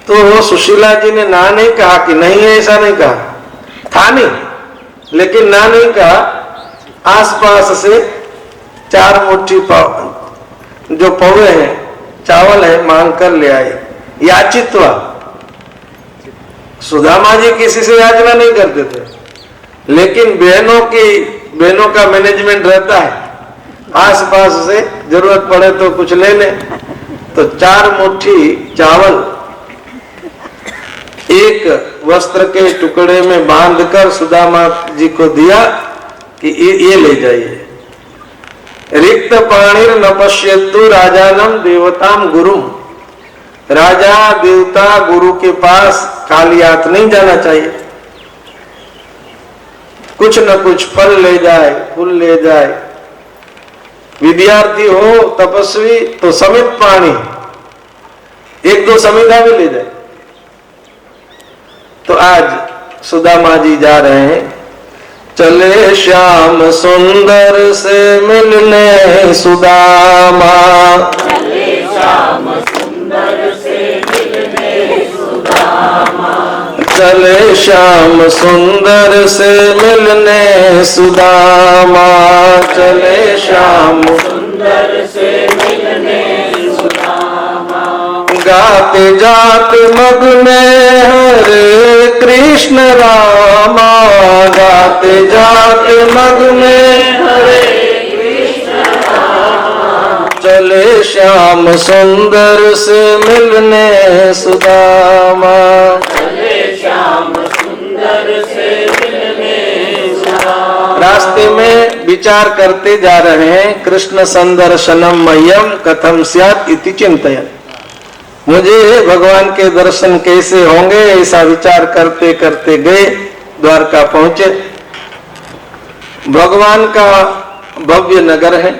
तो सुशीला जी ने ना नहीं कहा कि नहीं है, ऐसा नहीं कहा था, नहीं, लेकिन ना नहीं कहा। आसपास से 4 मुट्ठी जो पौवे हैं, चावल है, मांग कर ले आए। याचित्वा, सुदामा जी किसी से याचना नहीं करते थे, लेकिन बहनों का मैनेजमेंट रहता है, आसपास से जरूरत पड़े तो कुछ ले ले। तो 4 मुट्ठी चावल एक वस्त्र के टुकड़े में बांधकर सुदामा जी को दिया कि ये ले जाइए। रिक्त पाणिर न पश्यतु राजानम देवताम गुरुम। राजा देवता गुरु के पास खाली हाथ नहीं जाना चाहिए, कुछ न कुछ फल ले जाए, फूल ले जाए। विद्यार्थी हो, तपस्वी, तो समित पानी, 1-2 समिधा भी ले जाए। तो आज सुदामा जी जा रहे हैं, चले श्याम सुंदर से मिलने सुदामा, चले श्याम सुंदर से मिलने सुदामा, चले श्याम सुंदर से मिलने सुदामा, चले श्याम सुंदर से मिलने सुदामा। गाते जाते मग में हरे कृष्ण रामा, गाते जाते मग में हरे कृष्ण रामा, चले श्याम सुंदर से मिलने सुदामा। चले श्याम सुंदर से मिलने सुदामा। रास्ते में विचार करते जा रहे हैं, कृष्ण संदर्शनम मह्यम कथम स्यात् इति चिंतयन्। मुझे भगवान के दर्शन कैसे होंगे, ऐसा विचार करते करते गए, द्वारका पहुंचे। भगवान का भव्य नगर है,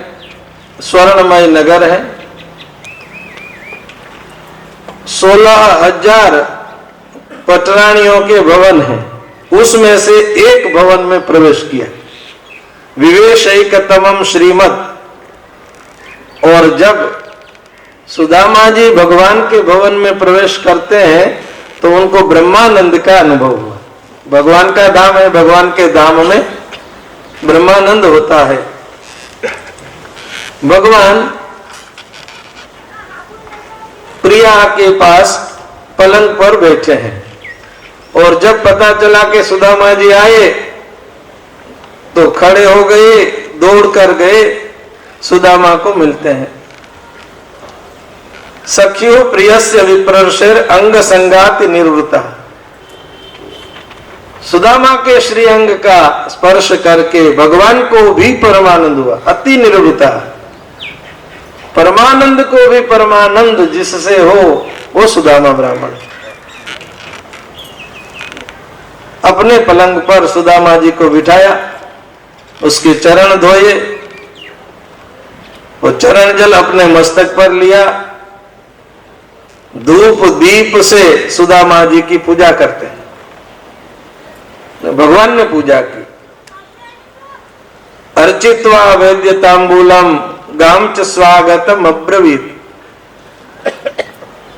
स्वर्णमय नगर है। 16,000 पटरानियों के भवन हैं, उसमें से एक भवन में प्रवेश किया, विवेशैकतमम श्रीमद। और जब सुदामा जी भगवान के भवन में प्रवेश करते हैं तो उनको ब्रह्मानंद का अनुभव हुआ। भगवान का धाम है, भगवान के धाम में ब्रह्मानंद होता है। भगवान प्रिया के पास पलंग पर बैठे हैं, और जब पता चला कि सुदामा जी आए तो खड़े हो गए, दौड़ कर गए, सुदामा को मिलते हैं। सख्यो प्रियस्य विप्रर्षेर अंग संगाति निवृत्ता। सुदामा के श्री अंग का स्पर्श करके भगवान को भी परमानंद हुआ, अति निवृत्ता। परमानंद को भी परमानंद जिससे हो वो सुदामा ब्राह्मण। अपने पलंग पर सुदामा जी को बिठाया, उसके चरण धोए, वो चरण जल अपने मस्तक पर लिया, धूप दीप से सुदामा जी की पूजा करते हैं। भगवान ने पूजा की। अर्चित्वा वैद्य तांबूलम गाम च स्वागतम अब्रवीत।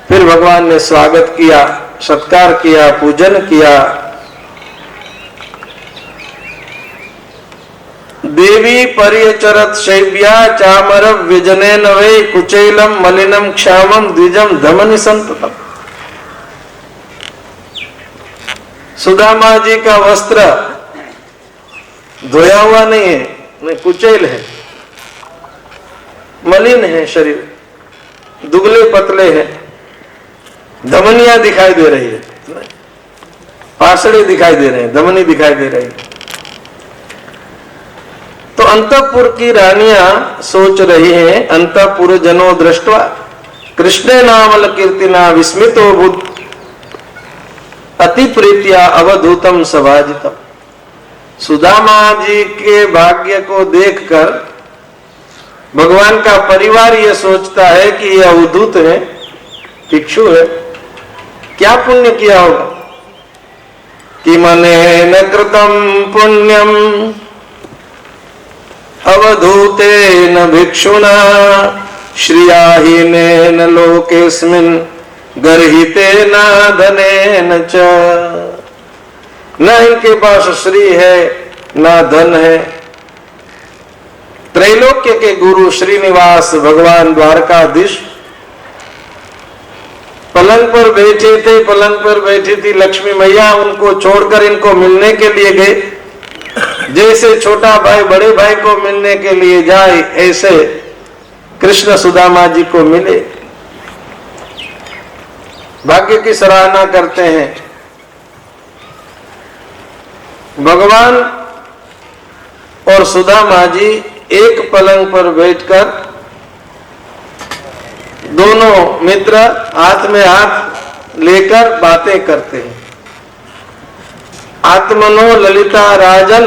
फिर भगवान ने स्वागत किया, सत्कार किया, पूजन किया। देवी पर्यचरत शैव्या चामर व्यजने नवे कुचैलम मलिनम क्षामम द्विजम धमनि संततम। सुदामा जी का वस्त्र धोया हुआ नहीं है, नहीं कुचैल है, मलिन है, शरीर दुबले पतले हैं, धमनियां दिखाई दे रही है, पासड़े दिखाई दे रहे हैं, धमनी दिखाई दे रही है। तो अंतपुर की रानियां सोच रही हैं, अंतपुर जनो दृष्टवा कृष्णे नामल कीर्तिना विस्मितो भूत अति प्रीत्या अवधूतम सभाजितम। सुदामा जी के भाग्य को देखकर भगवान का परिवार यह सोचता है कि यह अवधूत है, भिक्षु है, क्या पुण्य किया होगा कि मने न कृतम पुण्यम अवधूते न भिक्षुना श्रियाहीने न लोकेस्मिन् गर्हिते न धने न च। न इनके पास श्री है न धन है। त्रैलोक्य के गुरु श्रीनिवास भगवान द्वारकाधीश पलंग पर बैठे थे, पलंग पर बैठी थी लक्ष्मी मैया, उनको छोड़कर इनको मिलने के लिए गए। जैसे छोटा भाई बड़े भाई को मिलने के लिए जाए, ऐसे कृष्ण सुदामा जी को मिले। भाग्य की सराहना करते हैं। भगवान और सुदामा जी एक पलंग पर बैठकर दोनों मित्र हाथ में हाथ लेकर बातें करते हैं। आत्मनो ललिता राजन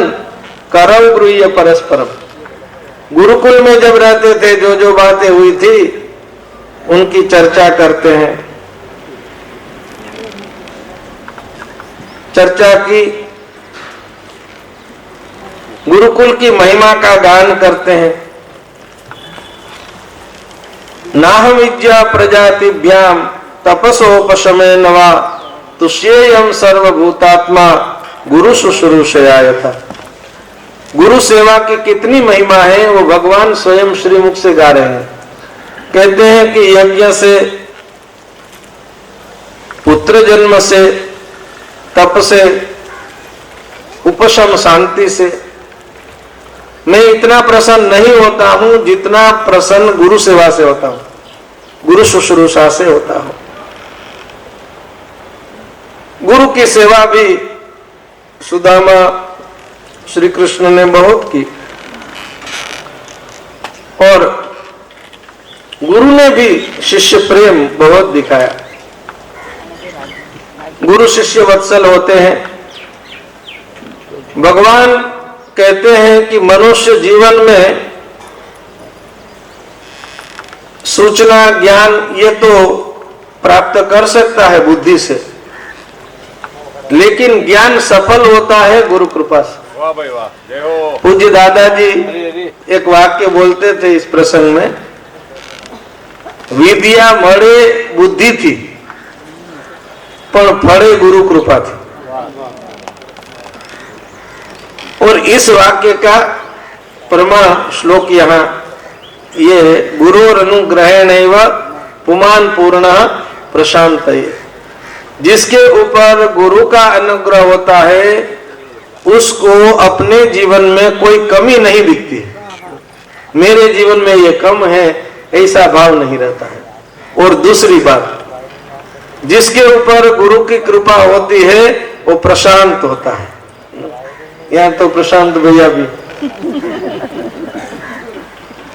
करौ गृह्य परस्परम। गुरुकुल में जब रहते थे जो जो बातें हुई थी उनकी चर्चा करते हैं। चर्चा की, गुरुकुल की महिमा का गान करते हैं। नाहम विद्या प्रजातिभ्याम तपसोपशमे नवा तुष्येयम सर्वभूतात्मा गुरु शुश्रूषया था। गुरु सेवा की कितनी महिमा है वो भगवान स्वयं श्रीमुख से गा रहे हैं। कहते हैं कि यज्ञ से, पुत्र जन्म से, तप से, उपशम शांति से मैं इतना प्रसन्न नहीं होता हूं जितना प्रसन्न गुरु सेवा से होता हूं, गुरु शुश्रूषा से होता हूं। गुरु की सेवा भी सुदामा श्री कृष्ण ने बहुत की और गुरु ने भी शिष्य प्रेम बहुत दिखाया। गुरु शिष्य वत्सल होते हैं। भगवान कहते हैं कि मनुष्य जीवन में सूचना ज्ञान ये तो प्राप्त कर सकता है बुद्धि से, लेकिन ज्ञान सफल होता है गुरु कृपा से। वाह भाई वाह, जय हो। पूज्य दादाजी एक वाक्य बोलते थे इस प्रसंग में, विद्या मळे बुद्धि थी पर फड़े गुरु कृपा थी। और इस वाक्य का प्रमाण श्लोक यहाँ ये गुरुर अनुग्रहेणैव पुमान पूर्ण प्रशांत। जिसके ऊपर गुरु का अनुग्रह होता है उसको अपने जीवन में कोई कमी नहीं दिखती। मेरे जीवन में ये कम है ऐसा भाव नहीं रहता है। और दूसरी बात, जिसके ऊपर गुरु की कृपा होती है वो प्रशांत होता है। यहाँ तो प्रशांत भैया भी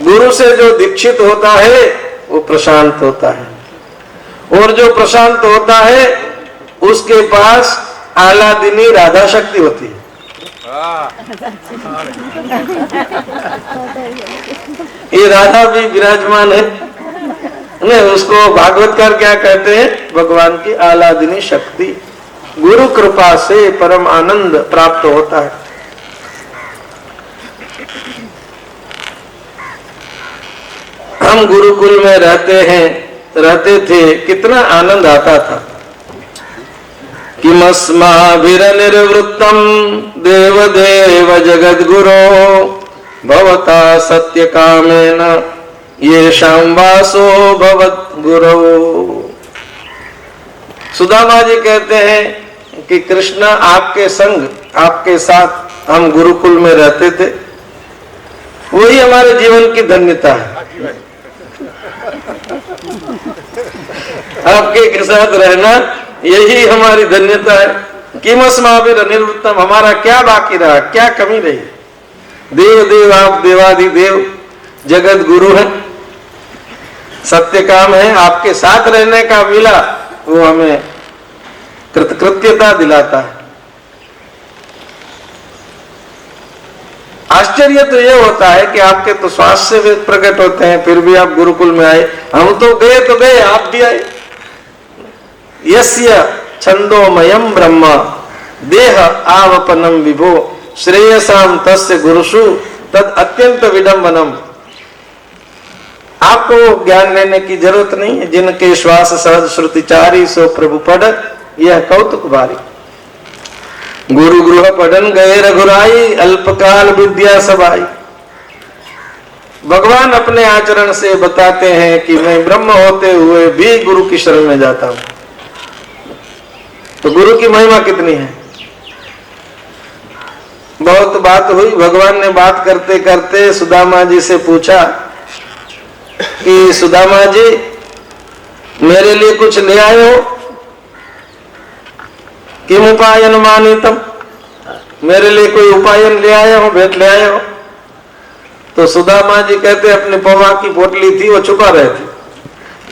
गुरु से जो दीक्षित होता है वो प्रशांत होता है। और जो प्रशांत होता है उसके पास आह्लादिनी राधा शक्ति होती है। ये राधा भी विराजमान है। नहीं, उसको भागवतकार क्या कहते हैं? भगवान की आह्लादिनी शक्ति, गुरु कृपा से परम आनंद प्राप्त होता है। हम गुरुकुल में रहते थे, कितना आनंद आता था। किमस्माभिरनिर्वृत्तम देवदेव जगद्गुरो भवता सत्य कामेन येषां वासो भवत गुरो। सुदामा जी कहते हैं कि कृष्ण आपके संग, आपके साथ हम गुरुकुल में रहते थे, वही हमारे जीवन की धन्यता है। आपके साथ रहना यही हमारी धन्यता है। किमस्माभिर अनिर्वृत्तम, हमारा क्या बाकी रहा, क्या कमी रही? देव देव आप देवाधिदेव जगत गुरु है, सत्य काम है, आपके साथ रहने का मिला, वो हमें कृतकृत्यता दिलाता है। आश्चर्य तो ये होता है कि आपके तो स्वास्थ्य से प्रकट होते हैं, फिर भी आप गुरुकुल में आए। हम तो गए, आप भी आए। यस्य छंदोमयम ब्रह्म देह आवपनम विभो श्रेयसाम तस्य गुरुषु तद अत्यंत विडंबनम। आपको ज्ञान लेने की जरूरत नहीं है। जिनके श्वास सहज श्रुति चारी सो प्रभु पढ़, यह कौतुक भारी। गुरु गृह पढ़न गए रघुराई, अल्पकाल विद्या सभाई। भगवान अपने आचरण से बताते हैं कि मैं ब्रह्म होते हुए भी गुरु की शरण में जाता हूं। तो गुरु की महिमा कितनी है। बहुत बात हुई। भगवान ने बात करते करते सुदामा जी से पूछा कि सुदामा जी मेरे लिए कुछ ले आए हो? किम उपायन मानितम, मेरे लिए कोई उपायन ले आए हो, भेंट ले आए हो? तो सुदामा जी कहते अपने पौवा की पोटली थी, वो छुपा रहे थे।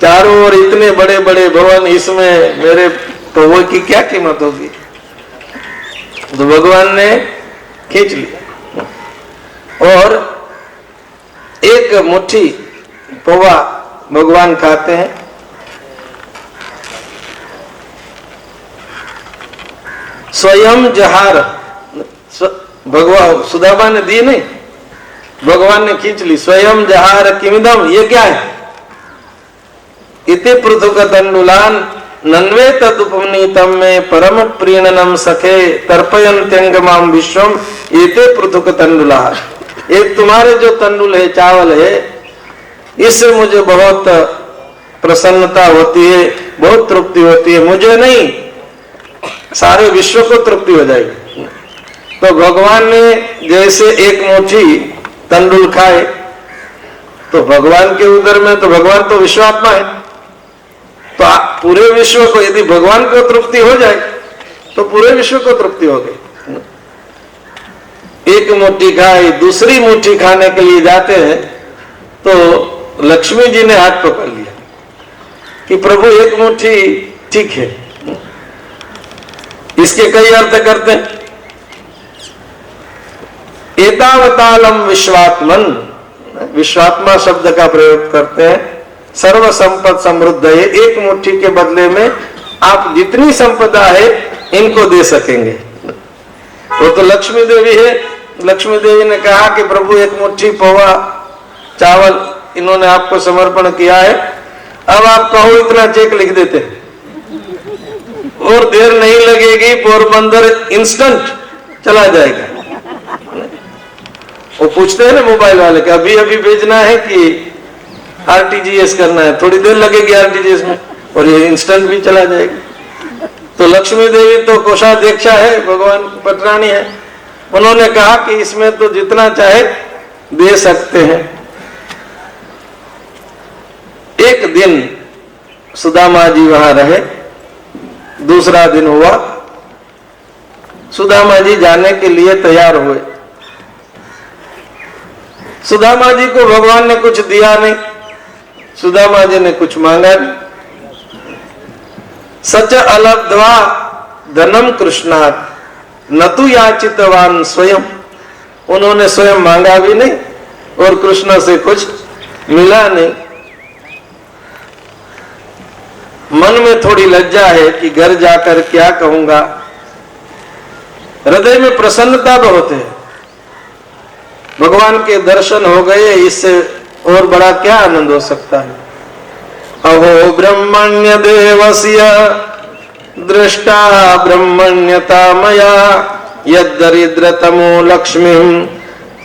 चारों ओर इतने बड़े बड़े भवन, इसमें मेरे पौवे की क्या कीमत होगी? तो भगवान ने खींच लिया और एक मुट्ठी पौवा भगवान खाते हैं। स्वयं जहार, भगवान सुदामा ने दी नहीं, भगवान ने खींच ली। स्वयं जहार किमिदम, ये क्या है? इति पृथुक तंडुलान नन्वे तदुपनीतम में परम प्रीणनम सखे तर्पयन्त्यंगमाम विश्वम इति पृथुक तंडुला। ये तुम्हारे जो तंडुल है, चावल है, इससे मुझे बहुत प्रसन्नता होती है, बहुत तृप्ति होती है। मुझे नहीं, सारे विश्व को तृप्ति हो जाएगी। तो भगवान ने जैसे एक मुट्ठी तंडुल खाए, तो भगवान के उदर में, तो भगवान तो विश्वात्मा है, तो पूरे विश्व को, यदि भगवान को तृप्ति हो जाए तो पूरे विश्व को तृप्ति हो गई। एक मुट्ठी खाई, दूसरी मुट्ठी खाने के लिए जाते हैं तो लक्ष्मी जी ने हाथ पकड़ लिया कि प्रभु एक मुट्ठी ठीक है। इसके कई अर्थ करते हैं। एतावतालम विश्वात्मन, विश्वात्मा शब्द का प्रयोग करते हैं। सर्व संपद समृद्ध है, एक मुट्ठी के बदले में आप जितनी संपदा है इनको दे सकेंगे। वो तो लक्ष्मी देवी है। लक्ष्मी देवी ने कहा कि प्रभु एक मुट्ठी पौवा चावल इन्होंने आपको समर्पण किया है, अब आप कहो इतना चेक लिख देते और देर नहीं लगेगी, पोरबंदर इंस्टेंट चला जाएगा। वो पूछते हैं ना मोबाइल वाले कि अभी अभी भेजना है कि आरटीजीएस करना है, थोड़ी देर लगेगी आरटीजीएस में, और ये इंस्टेंट भी चला जाएगा। तो लक्ष्मी देवी तो कोषाध्यक्षा है, भगवान पटरानी है। उन्होंने कहा कि इसमें तो जितना चाहे दे सकते हैं। एक दिन सुदामा जी वहां रहे, दूसरा दिन हुआ, सुदामा जी जाने के लिए तैयार हुए। सुदामा जी को भगवान ने कुछ दिया नहीं, सुदामा जी ने कुछ मांगा नहीं। सच अलब्ध्वा धनम कृष्णात् न तु याचितवान स्वयं, उन्होंने स्वयं मांगा भी नहीं और कृष्ण से कुछ मिला नहीं। मन में थोड़ी लज्जा है कि घर जाकर क्या कहूंगा। हृदय में प्रसन्नता बहुत है, भगवान के दर्शन हो गए, इससे और बड़ा क्या आनंद हो सकता है। अहो ब्रह्मण्य देवस्य दृष्टा ब्रह्मण्यता मया यद्दरिद्रतमो लक्ष्मीं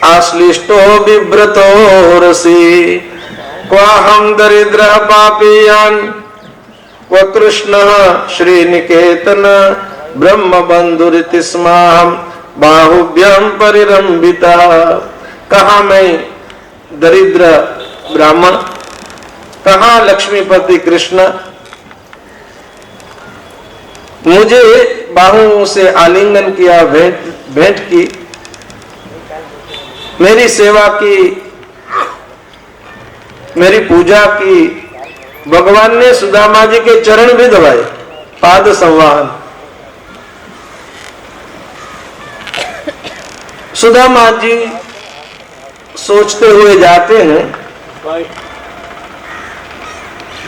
आश्लिष्टो बिभ्रतो रसि क्वाहं दरिद्र पापीयान् क्व कृष्णः श्रीनिकेतन ब्रह्म बंधुरिति स्माहं बाहुभ्यां परिरंभिता। कहाँ मैं दरिद्र ब्राह्मण, कहाँ लक्ष्मीपति कृष्ण, मुझे बाहुओं से आलिंगन किया, भेंट की, मेरी सेवा की, मेरी पूजा की। भगवान ने सुदामा जी के चरण भी दबाए, पाद संवाहन। सुदामा जी सोचते हुए जाते हैं,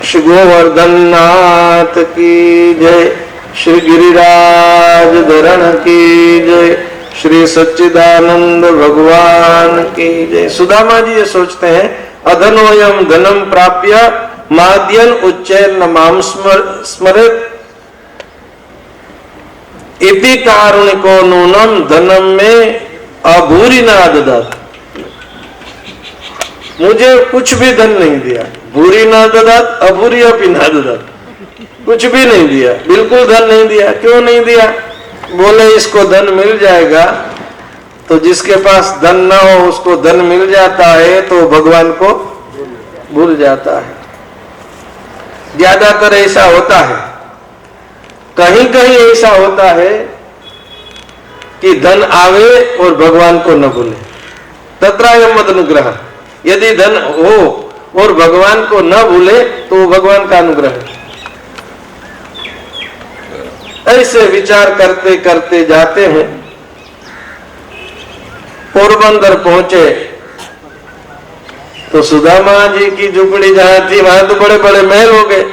श्री गोवर्धन नाथ की जय, श्री गिरिराज धरण की जय, श्री सच्चिदानंद भगवान की जय। सुदामा जी ये सोचते हैं, अधनोयम धनम प्राप्य माद्यन उच्चैन माम स्मरेत इति कारुणिको नूनम धनम में अभूरि ना ददात। मुझे कुछ भी धन नहीं दिया, भूरी ना ददात अभूरी अपि ना ददात, कुछ भी नहीं दिया, बिल्कुल धन नहीं दिया। क्यों नहीं दिया? बोले इसको धन मिल जाएगा, तो जिसके पास धन ना हो उसको धन मिल जाता है तो भगवान को भूल जाता है। ज्यादातर ऐसा होता है, कहीं कहीं ऐसा होता है कि धन आवे और भगवान को न भूले। तत्रायम मदनुग्रह, यदि धन हो और भगवान को न भूले तो वो भगवान का अनुग्रह है। ऐसे विचार करते करते जाते हैं, पोरबंदर पहुंचे तो सुदामा जी की झुपड़ी जहां थी वहां तो बड़े बड़े महल हो गए।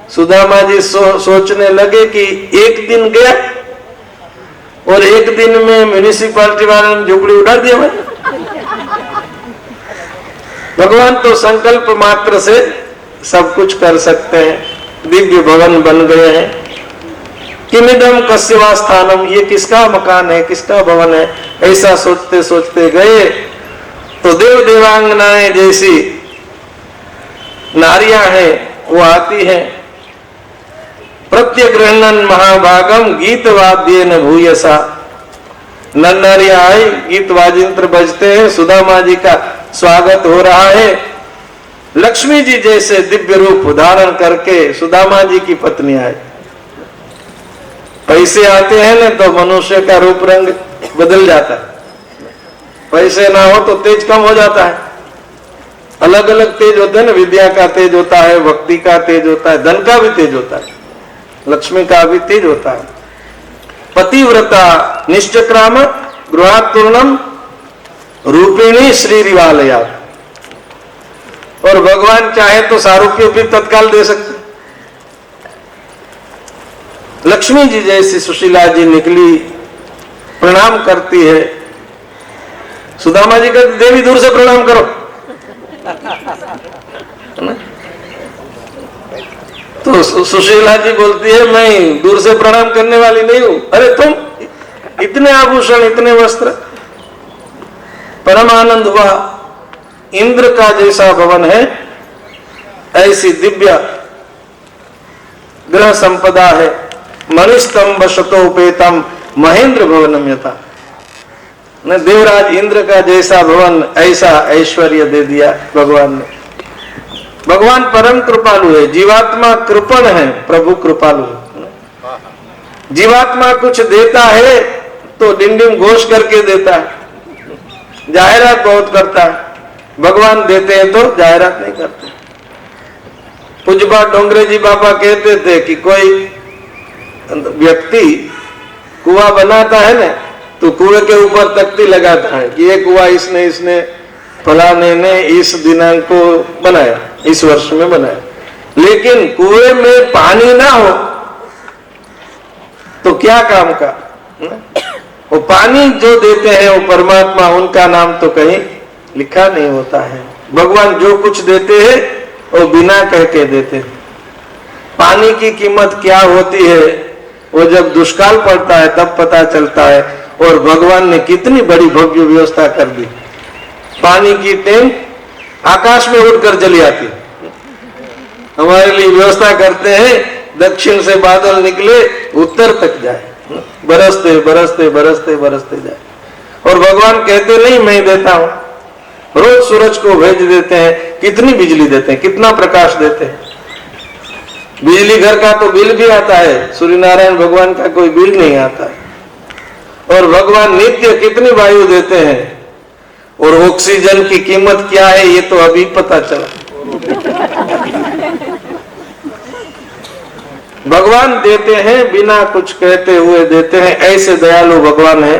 सुदामा जी सोचने लगे कि एक दिन गया और एक दिन में म्यूनिसिपालिटी वाले ने झुपड़ी उड़ा दिया। भगवान तो संकल्प मात्र से सब कुछ कर सकते हैं। दिव्य भवन बन गए हैं। किमिदम कस्यवा स्थानम, ये किसका मकान है, किसका भवन है, ऐसा सोचते सोचते गए तो देव देवांगनाएं जैसी नारियां हैं वो आती हैं। प्रत्यग्रहणन महाभागम गीत वाद्य न भूयसा, नर नारियां आई, गीत वाजिंत्र बजते हैं, सुदामा जी का स्वागत हो रहा है। लक्ष्मी जी जैसे दिव्य रूप धारण करके सुदामा जी की पत्नी आई। पैसे आते हैं ना तो मनुष्य का रूप रंग बदल जाता है, पैसे ना हो तो तेज कम हो जाता है। अलग अलग तेज होते हैं ना, विद्या का तेज होता है, भक्ति का तेज होता है, धन का भी तेज होता है, लक्ष्मी का भी तेज होता है। पतिव्रता निश्चक्राम गृहातुर्णम रूपिणी श्री रिवालया। और भगवान चाहे तो सारूप्य भी तत्काल दे सकते। लक्ष्मी जी जैसी सुशीला जी निकली, प्रणाम करती है। सुदामा जी कहते देवी दूर से प्रणाम करो, तो सुशीला जी बोलती है मैं दूर से प्रणाम करने वाली नहीं हूं। अरे तुम इतने आभूषण, इतने वस्त्र। परम आनंद हुआ। इंद्र का जैसा भवन है ऐसी दिव्य ग्रह संपदा है। मणिस्तंभ शतोपेतम महेंद्र भवनम यथा, न देवराज इंद्र का जैसा भवन ऐसा ऐश्वर्य दे दिया भगवान ने। भगवान परम कृपालु है, जीवात्मा कृपण है, प्रभु कृपालु है। जीवात्मा कुछ देता है तो डिंडिम घोष करके देता है, जाहिरात बहुत करता है। भगवान देते हैं तो जाहिरात नहीं करते। पूज्यपा डोंगरे जी बाबा कहते थे कि कोई व्यक्ति कुआं बनाता है ना तो कुएं के ऊपर तख्ती लगाता है कि ये कुआं इसने फलाने ने इस दिनांक को बनाया, इस वर्ष में बनाया। लेकिन कुएं में पानी ना हो तो क्या काम का। वो पानी जो देते हैं वो परमात्मा, उनका नाम तो कहीं लिखा नहीं होता है। भगवान जो कुछ देते हैं वो बिना कह के देते हैं। पानी की कीमत क्या होती है वो जब दुष्काल पड़ता है तब पता चलता है। और भगवान ने कितनी बड़ी भव्य व्यवस्था कर दी। पानी की टैंक आकाश में उड़कर चली आती। हमारे लिए व्यवस्था करते हैं, दक्षिण से बादल निकले उत्तर तक जाए, बरसते बरसते बरसते बरसते जाए। और भगवान कहते नहीं मैं देता हूं, रोज सूरज को भेज देते हैं। कितनी बिजली देते हैं, कितना प्रकाश देते हैं। बिजली घर का तो बिल भी आता है, सूर्य नारायण भगवान का कोई बिल नहीं आता है। और भगवान नित्य कितनी वायु देते हैं। और ऑक्सीजन की कीमत क्या है ये तो अभी पता चला। भगवान देते हैं, बिना कुछ कहते हुए देते हैं। ऐसे दयालु भगवान है।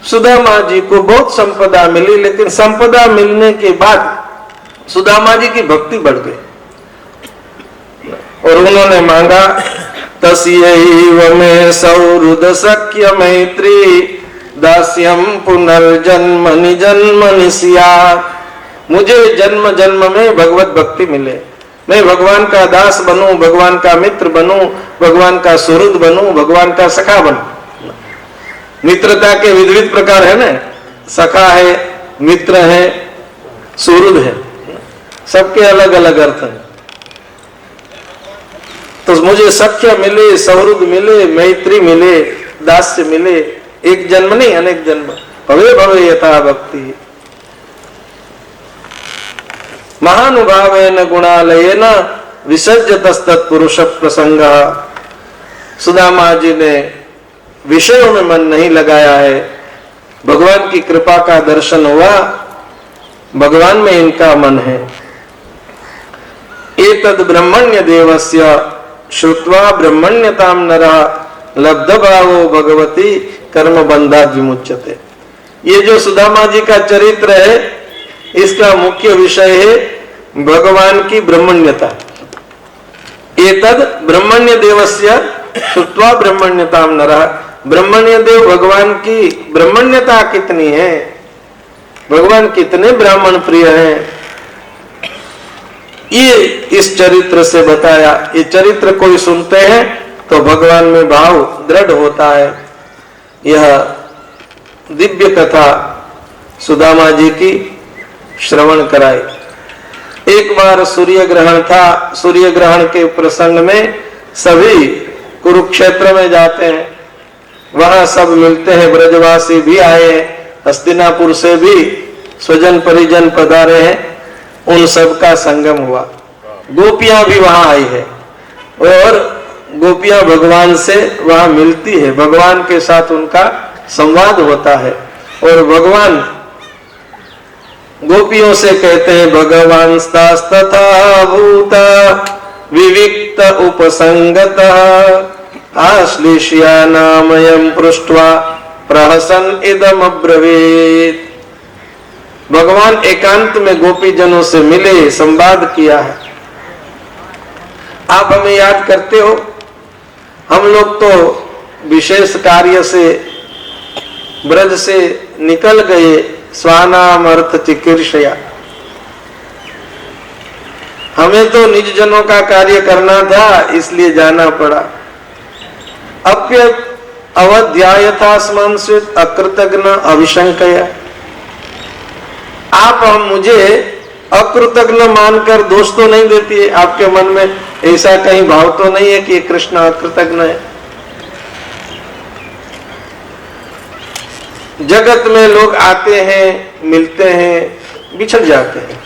सुदामा जी को बहुत संपदा मिली, लेकिन संपदा मिलने के बाद सुदामा जी की भक्ति बढ़ गई और उन्होंने मांगा तस्यैव मे सौहृद सख्य मैत्री दास्यम पुनर्जन्मनि जन्मनि स्यात्। मुझे जन्म जन्म में भगवत भक्ति मिले, मैं भगवान का दास बनूं, भगवान का मित्र बनूं, भगवान का सुहृद बनूं, भगवान का सखा बनूं। मित्रता के विविध प्रकार है ना, सखा है, मित्र है, सुहृद है, सबके अलग अलग अर्थ हैं। तो मुझे सख्य मिले, सौहृद मिले, मैत्री मिले, दास्य मिले, एक जन्म नहीं अनेक जन्म। भवे भवे यथा भक्ति महानुभावेन गुणालयेन विसर्जतस्तत्पुरुष प्रसंग। सुदामा जी ने विषयों में मन नहीं लगाया है, भगवान की कृपा का दर्शन हुआ, भगवान में इनका मन है। एतद् ब्रह्मण्य देवस्य श्रुत्वा ब्रह्मण्यताम नरः लब्ध भावो भगवती कर्म बंधा विमुच्यते। ये जो सुदामा जी का चरित्र है इसका मुख्य विषय है भगवान की ब्रह्मण्यता। एतद् ब्रह्मण्य देवस्य श्रुत्वा ब्रह्मण्यताम नरः। ब्रह्मण्य देव भगवान की ब्रह्मण्यता कितनी है, भगवान कितने ब्राह्मण प्रिय हैं, ये इस चरित्र से बताया। ये चरित्र कोई सुनते हैं तो भगवान में भाव दृढ़ होता है। यह दिव्य कथा सुदामा जी की श्रवण कराई। एक बार सूर्य ग्रहण था, सूर्य ग्रहण के प्रसंग में सभी कुरुक्षेत्र में जाते हैं, वहां सब मिलते हैं। ब्रजवासी भी आए हैं, हस्तिनापुर से भी स्वजन परिजन पधारे हैं, उन सब का संगम हुआ। गोपियां भी वहां आई है और गोपियां भगवान से वहां मिलती है, भगवान के साथ उनका संवाद होता है। और भगवान गोपियों से कहते हैं भगवान तथा भूता विविक्त उपसंगत आश्लेष्या नामयं पृष्ट्वा प्रहसन इदम अब्रवीत। भगवान एकांत में गोपी जनों से मिले, संवाद किया है। आप हमें याद करते हो, हम लोग तो विशेष कार्य से ब्रज से निकल गए, स्वानाम अर्थ चिकीर्षया। हमें तो निज जनों का कार्य करना था इसलिए जाना पड़ा। अप्य अवध्यायथास्मं स्वित् अकृतघ्न अभिशंकया। आप हम मुझे अकृतज्ञ मानकर दोष तो नहीं देती है, आपके मन में ऐसा कहीं भाव तो नहीं है कि ये कृष्ण अकृतज्ञ है। जगत में लोग आते हैं, मिलते हैं, बिछड़ जाते हैं।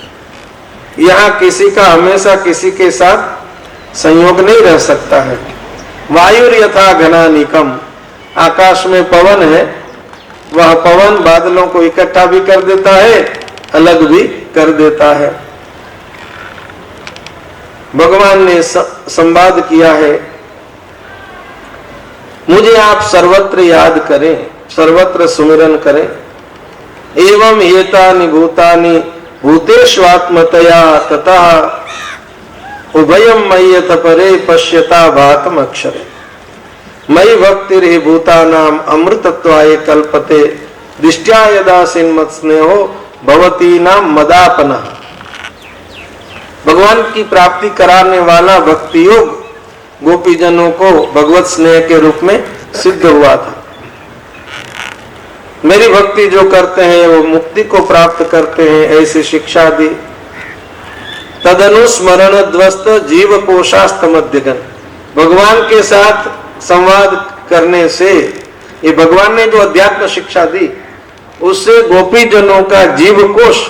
यहाँ किसी का हमेशा किसी के साथ संयोग नहीं रह सकता है। वायुर यथा घना निकम, आकाश में पवन है, वह पवन बादलों को इकट्ठा भी कर देता है, अलग भी कर देता है। भगवान ने संवाद किया है, मुझे आप सर्वत्र याद करें, सर्वत्र सुमिरन करें। एवं एतानि भूतानि भूतेष्वात्मतया ततः उभयम मय्यत परे पश्यता भातम अक्षरे मयि भक्तिर्हि भूतानाम अमृतत्वाय कल्पते दृष्ट्या यदा सिन्मत स्नेहो भवती नाम मदापना। भगवान की प्राप्ति कराने वाला भक्ति योग गोपीजनों को भगवत स्नेह के रूप में सिद्ध हुआ था। मेरी भक्ति जो करते हैं वो मुक्ति को प्राप्त करते हैं, ऐसी शिक्षा दी। तदनुस्मरण ध्वस्त जीव कोशास्त मध्यगन। भगवान के साथ संवाद करने से, ये भगवान ने जो अध्यात्म शिक्षा दी उससे गोपीजनों का जीव कोश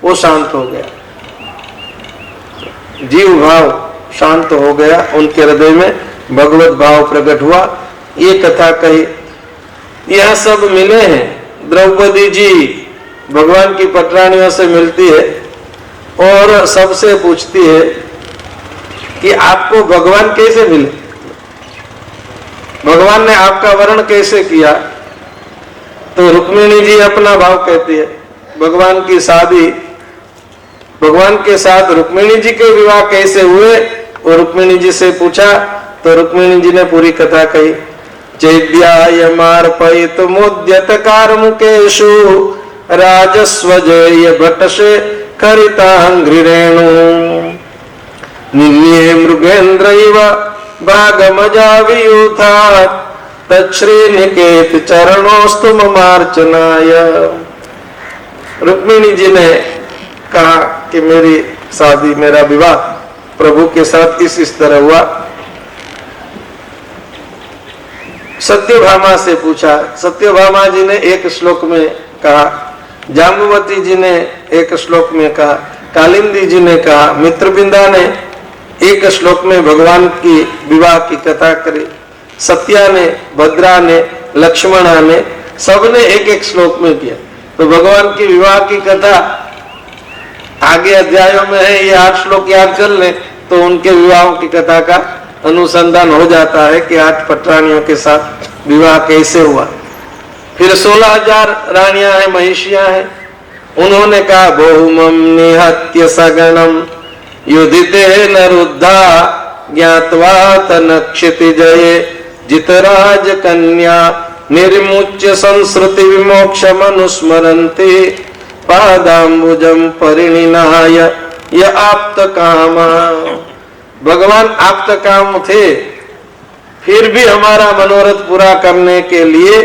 वो शांत हो गया, जीव भाव शांत हो गया, उनके हृदय में भगवत भाव प्रकट हुआ। ये कथा कही। यह सब मिले हैं। द्रौपदी जी भगवान की पटरानियों से मिलती है और सबसे पूछती है कि आपको भगवान कैसे मिले, भगवान ने आपका वर्ण कैसे किया। तो रुक्मिणी जी अपना भाव कहती है। भगवान की शादी, भगवान के साथ रुक्मिणी जी के विवाह कैसे हुए और रुक्मिणी जी से पूछा तो रुक्मिणी जी ने पूरी कथा कही। चैद्यायमार्पयित मुद्यत कार्मुकेषु राजस्वजय भटसे करितांघ्रिरेणु निन्ये मृगेन्द्र इव भागमजावियूथात् तच्छ्रीनिकेत चरणोस्तु ममार्चनाय। रुक्मिणी जी ने कहा कि मेरी शादी, मेरा विवाह प्रभु के साथ इस तरह हुआ। सत्यभामा से पूछा। सत्यभामा जी ने एक श्लोक में कहा, जाम्बुवती जी ने एक श्लोक में कहा, कालिंदी जी ने कहा, मित्रबिंदा ने एक श्लोक में भगवान की विवाह की कथा करी। सत्या ने, भद्रा ने, लक्ष्मणा ने, सबने एक एक श्लोक में किया। तो भगवान की विवाह की कथा आगे अध्यायों में है। ये 8 श्लोक याद कर ले तो उनके विवाहों की कथा का अनुसंधान हो जाता है कि 8 पटरानियों के साथ विवाह कैसे हुआ। फिर 16,000 रानियां हैं, महिषियां हैं। उन्होंने कहा, बहुमम निहत्य सगणम युधिते नरुद्धा ज्ञात्वा तनक्षितिजये जितराज कन्या निर्मुच्य संस्कृति विमोक्ष मनुस्मरन्ति पादाम्बुजम परिणिनाय य आप्त कामा। भगवान आप्त काम थे, फिर भी हमारा मनोरथ पूरा करने के लिए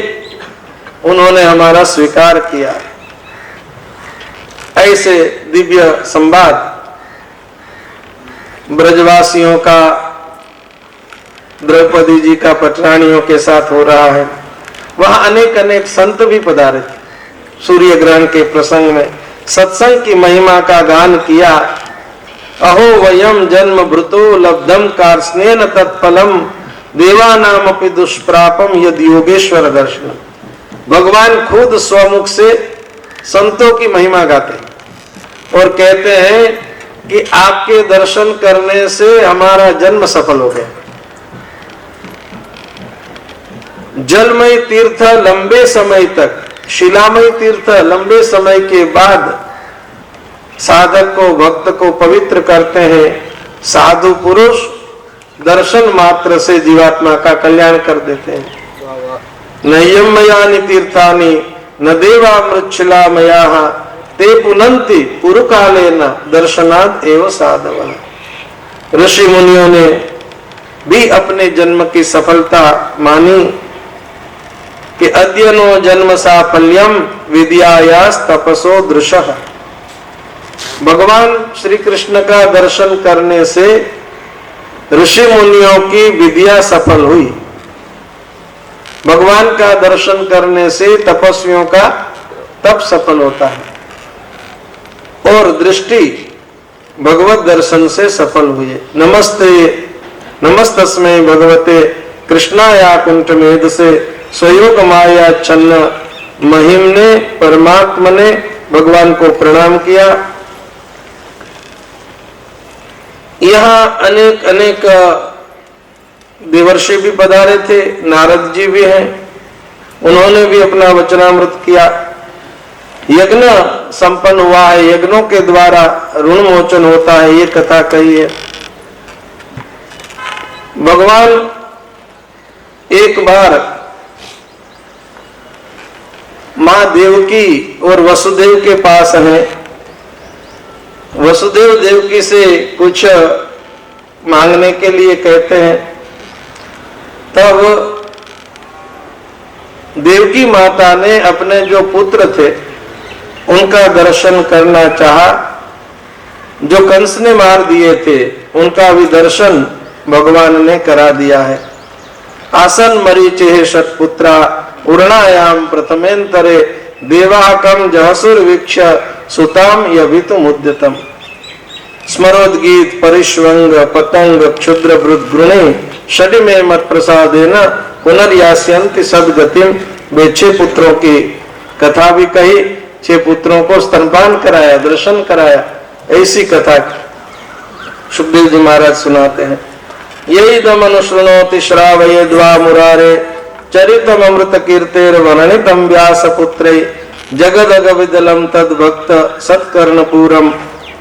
उन्होंने हमारा स्वीकार किया। ऐसे दिव्य संवाद ब्रजवासियों का द्रौपदी जी का पटरानियों के साथ हो रहा है। वहां अनेक अनेक संत भी पधारे थे। सूर्य ग्रहण के प्रसंग में सत्संग की महिमा का गान किया। अहो वयम जन्म भृतो लब्धम कार्स्नेन तत्फलम देवानामपि दुष्प्रापम यद योगेश्वर दर्शनम। भगवान खुद स्वमुख से संतों की महिमा गाते और कहते हैं कि आपके दर्शन करने से हमारा जन्म सफल हो गया। जलमय तीर्थ लंबे समय तक, शिलामय तीर्थ लंबे समय के बाद साधक को, भक्त को पवित्र करते हैं। साधु पुरुष दर्शन मात्र से जीवात्मा का कल्याण कर देते हैं। नय्यम मयानि तीर्थानि न देवा मृच्छिला मयाः ते पुनन्ति पुरुकालेन दर्शनात् एव साधवः। ऋषि मुनियों ने भी अपने जन्म की सफलता मानी कि अद्यनो जन्म साफल्यम विद्यायास तपसो दृशः। भगवान श्री कृष्ण का दर्शन करने से ऋषि मुनियों की विद्या सफल हुई। भगवान का दर्शन करने से तपस्वियों का तप सफल होता है और दृष्टि भगवत दर्शन से सफल हुई। नमस्ते नमस्तस्मै भगवते कृष्णाया कुंठमेध से स्वयोग माया छन्न महिम ने, परमात्मा ने भगवान को प्रणाम किया। यहाँ अनेक अनेक देवर्षि भी पधारे थे, नारद जी भी हैं, उन्होंने भी अपना वचनामृत किया। यज्ञ संपन्न हुआ है, यज्ञों के द्वारा ऋण मोचन होता है, ये कथा कही है। भगवान एक बार मां देवकी और वसुदेव के पास है। वसुदेव देवकी से कुछ मांगने के लिए कहते हैं। तब देवकी माता ने अपने जो पुत्र थे उनका दर्शन करना चाहा, जो कंस ने मार दिए थे उनका भी दर्शन भगवान ने करा दिया है। आसन मरीचे सत्पुत्रा उर्णायाम प्रथमेन्तरे देवाकम जहसुर वीक्ष सुताम यभितुम उद्यतम। स्मरोद्गीत परिश्वंग पतंग क्षुद्र वृद्गुणे षडिमे मत प्रसादेन पुनर्यास्यन्ति सद्गतिम। वे 6 पुत्रों की कथा भी कही, 6 पुत्रों को स्तनपान कराया, दर्शन कराया, ऐसी कथा सुखदेव जी महाराज सुनाते हैं। यही दमनुशृणोति श्रावयेद्वा मुरारे चरितम अमृत कीर्तेर वर्णितम व्यास पुत्रे जगदग विदलम तद भक्त सत्कर्णपूरम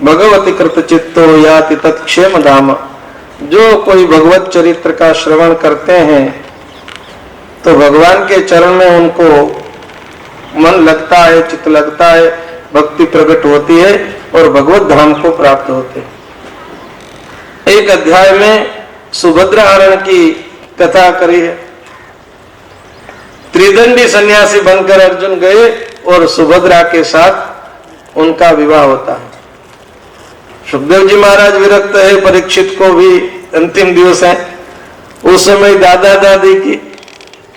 भगवती कृत चित्तो याति तत्क्षेम धाम। जो कोई भगवत चरित्र का श्रवण करते हैं तो भगवान के चरण में उनको मन लगता है, चित्त लगता है, भक्ति प्रकट होती है और भगवत धाम को प्राप्त होते हैं। एक अध्याय में सुभद्रा हरण की कथा करी है। त्रिदंडी सन्यासी बनकर अर्जुन गए और सुभद्रा के साथ उनका विवाह होता है। सुखदेव जी महाराज विरक्त है, परीक्षित को भी अंतिम दिवस है। उस समय दादा दादी की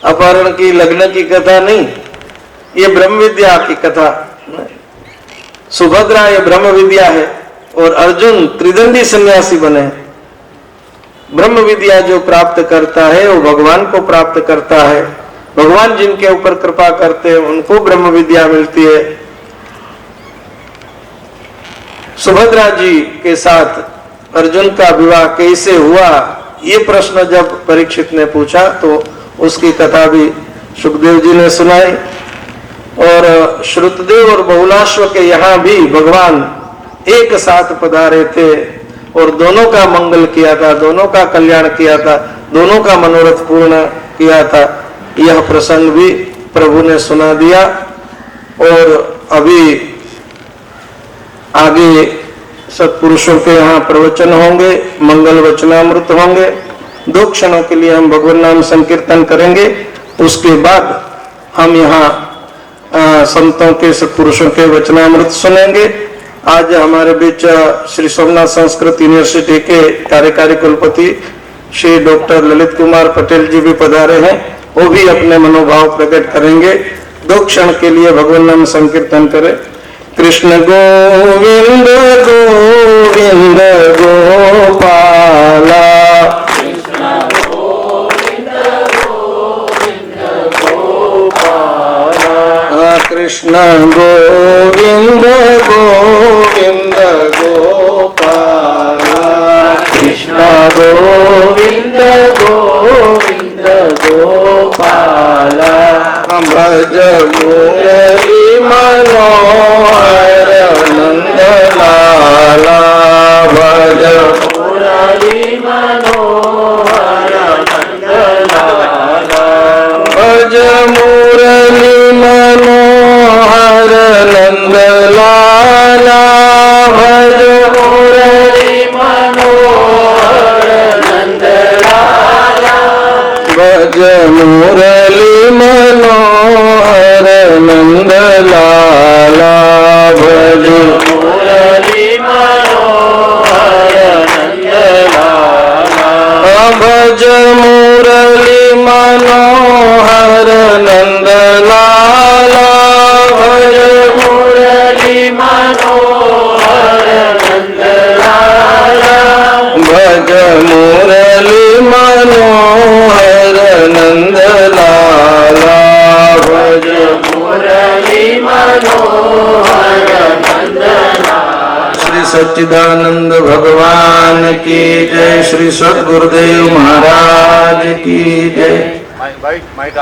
अपहरण की, लग्न की कथा नहीं, ये ब्रह्म विद्या की कथा। सुभद्रा ये ब्रह्म विद्या है और अर्जुन त्रिदंडी सन्यासी बने। ब्रह्म विद्या जो प्राप्त करता है वो भगवान को प्राप्त करता है। भगवान जिनके ऊपर कृपा करते हैं उनको ब्रह्म विद्या मिलती है। सुभद्रा जी के साथ अर्जुन का विवाह कैसे हुआ, ये प्रश्न जब परीक्षित ने पूछा तो उसकी कथा भी सुखदेव जी ने सुनाई। और श्रुतदेव और बहुलाश्व के यहाँ भी भगवान एक साथ पधारे थे और दोनों का मंगल किया था, दोनों का कल्याण किया था, दोनों का मनोरथ पूर्ण किया था। यह प्रसंग भी प्रभु ने सुना दिया। और अभी आगे सत्पुरुषों के यहाँ प्रवचन होंगे, मंगल वचनामृत होंगे। 2 क्षणों के लिए हम भगवान नाम संकीर्तन करेंगे, उसके बाद हम यहाँ संतों के, सत्पुरुषों के वचनामृत सुनेंगे। आज हमारे बीच श्री सोमनाथ संस्कृत यूनिवर्सिटी के कार्यकारी कुलपति श्री डॉक्टर ललित कुमार पटेल जी भी पधारे हैं, वो भी अपने मनोभाव प्रकट करेंगे। 2 क्षण के लिए भगवान नाम संकीर्तन करें। कृष्ण गोविंद गोविंद गोपाला, कृष्ण गोविंद गोविंद गोपाला, कृष्ण गोविंद गोविंद गोपाला। भज मुरली मनोहर नंद लाला, भज मुरली मनोहर नंद लाला, भज मुरली मनोहर नंद लाला, भज मुरली मनोहर नंद लाला, भज मुरली मनोहर नंद लाला, भज मुरली मनोहर नंद लाला, भज मुरली मनोहर नंद लाला, भज मुरली मनोहर नंद लाला, भज मुरली मनोहर नंद लाला, भज मुरली मनोहर नंद लाला। श्री सच्चिदानंद भगवान की जय, श्री सद्गुरुदेव महाराज की जय।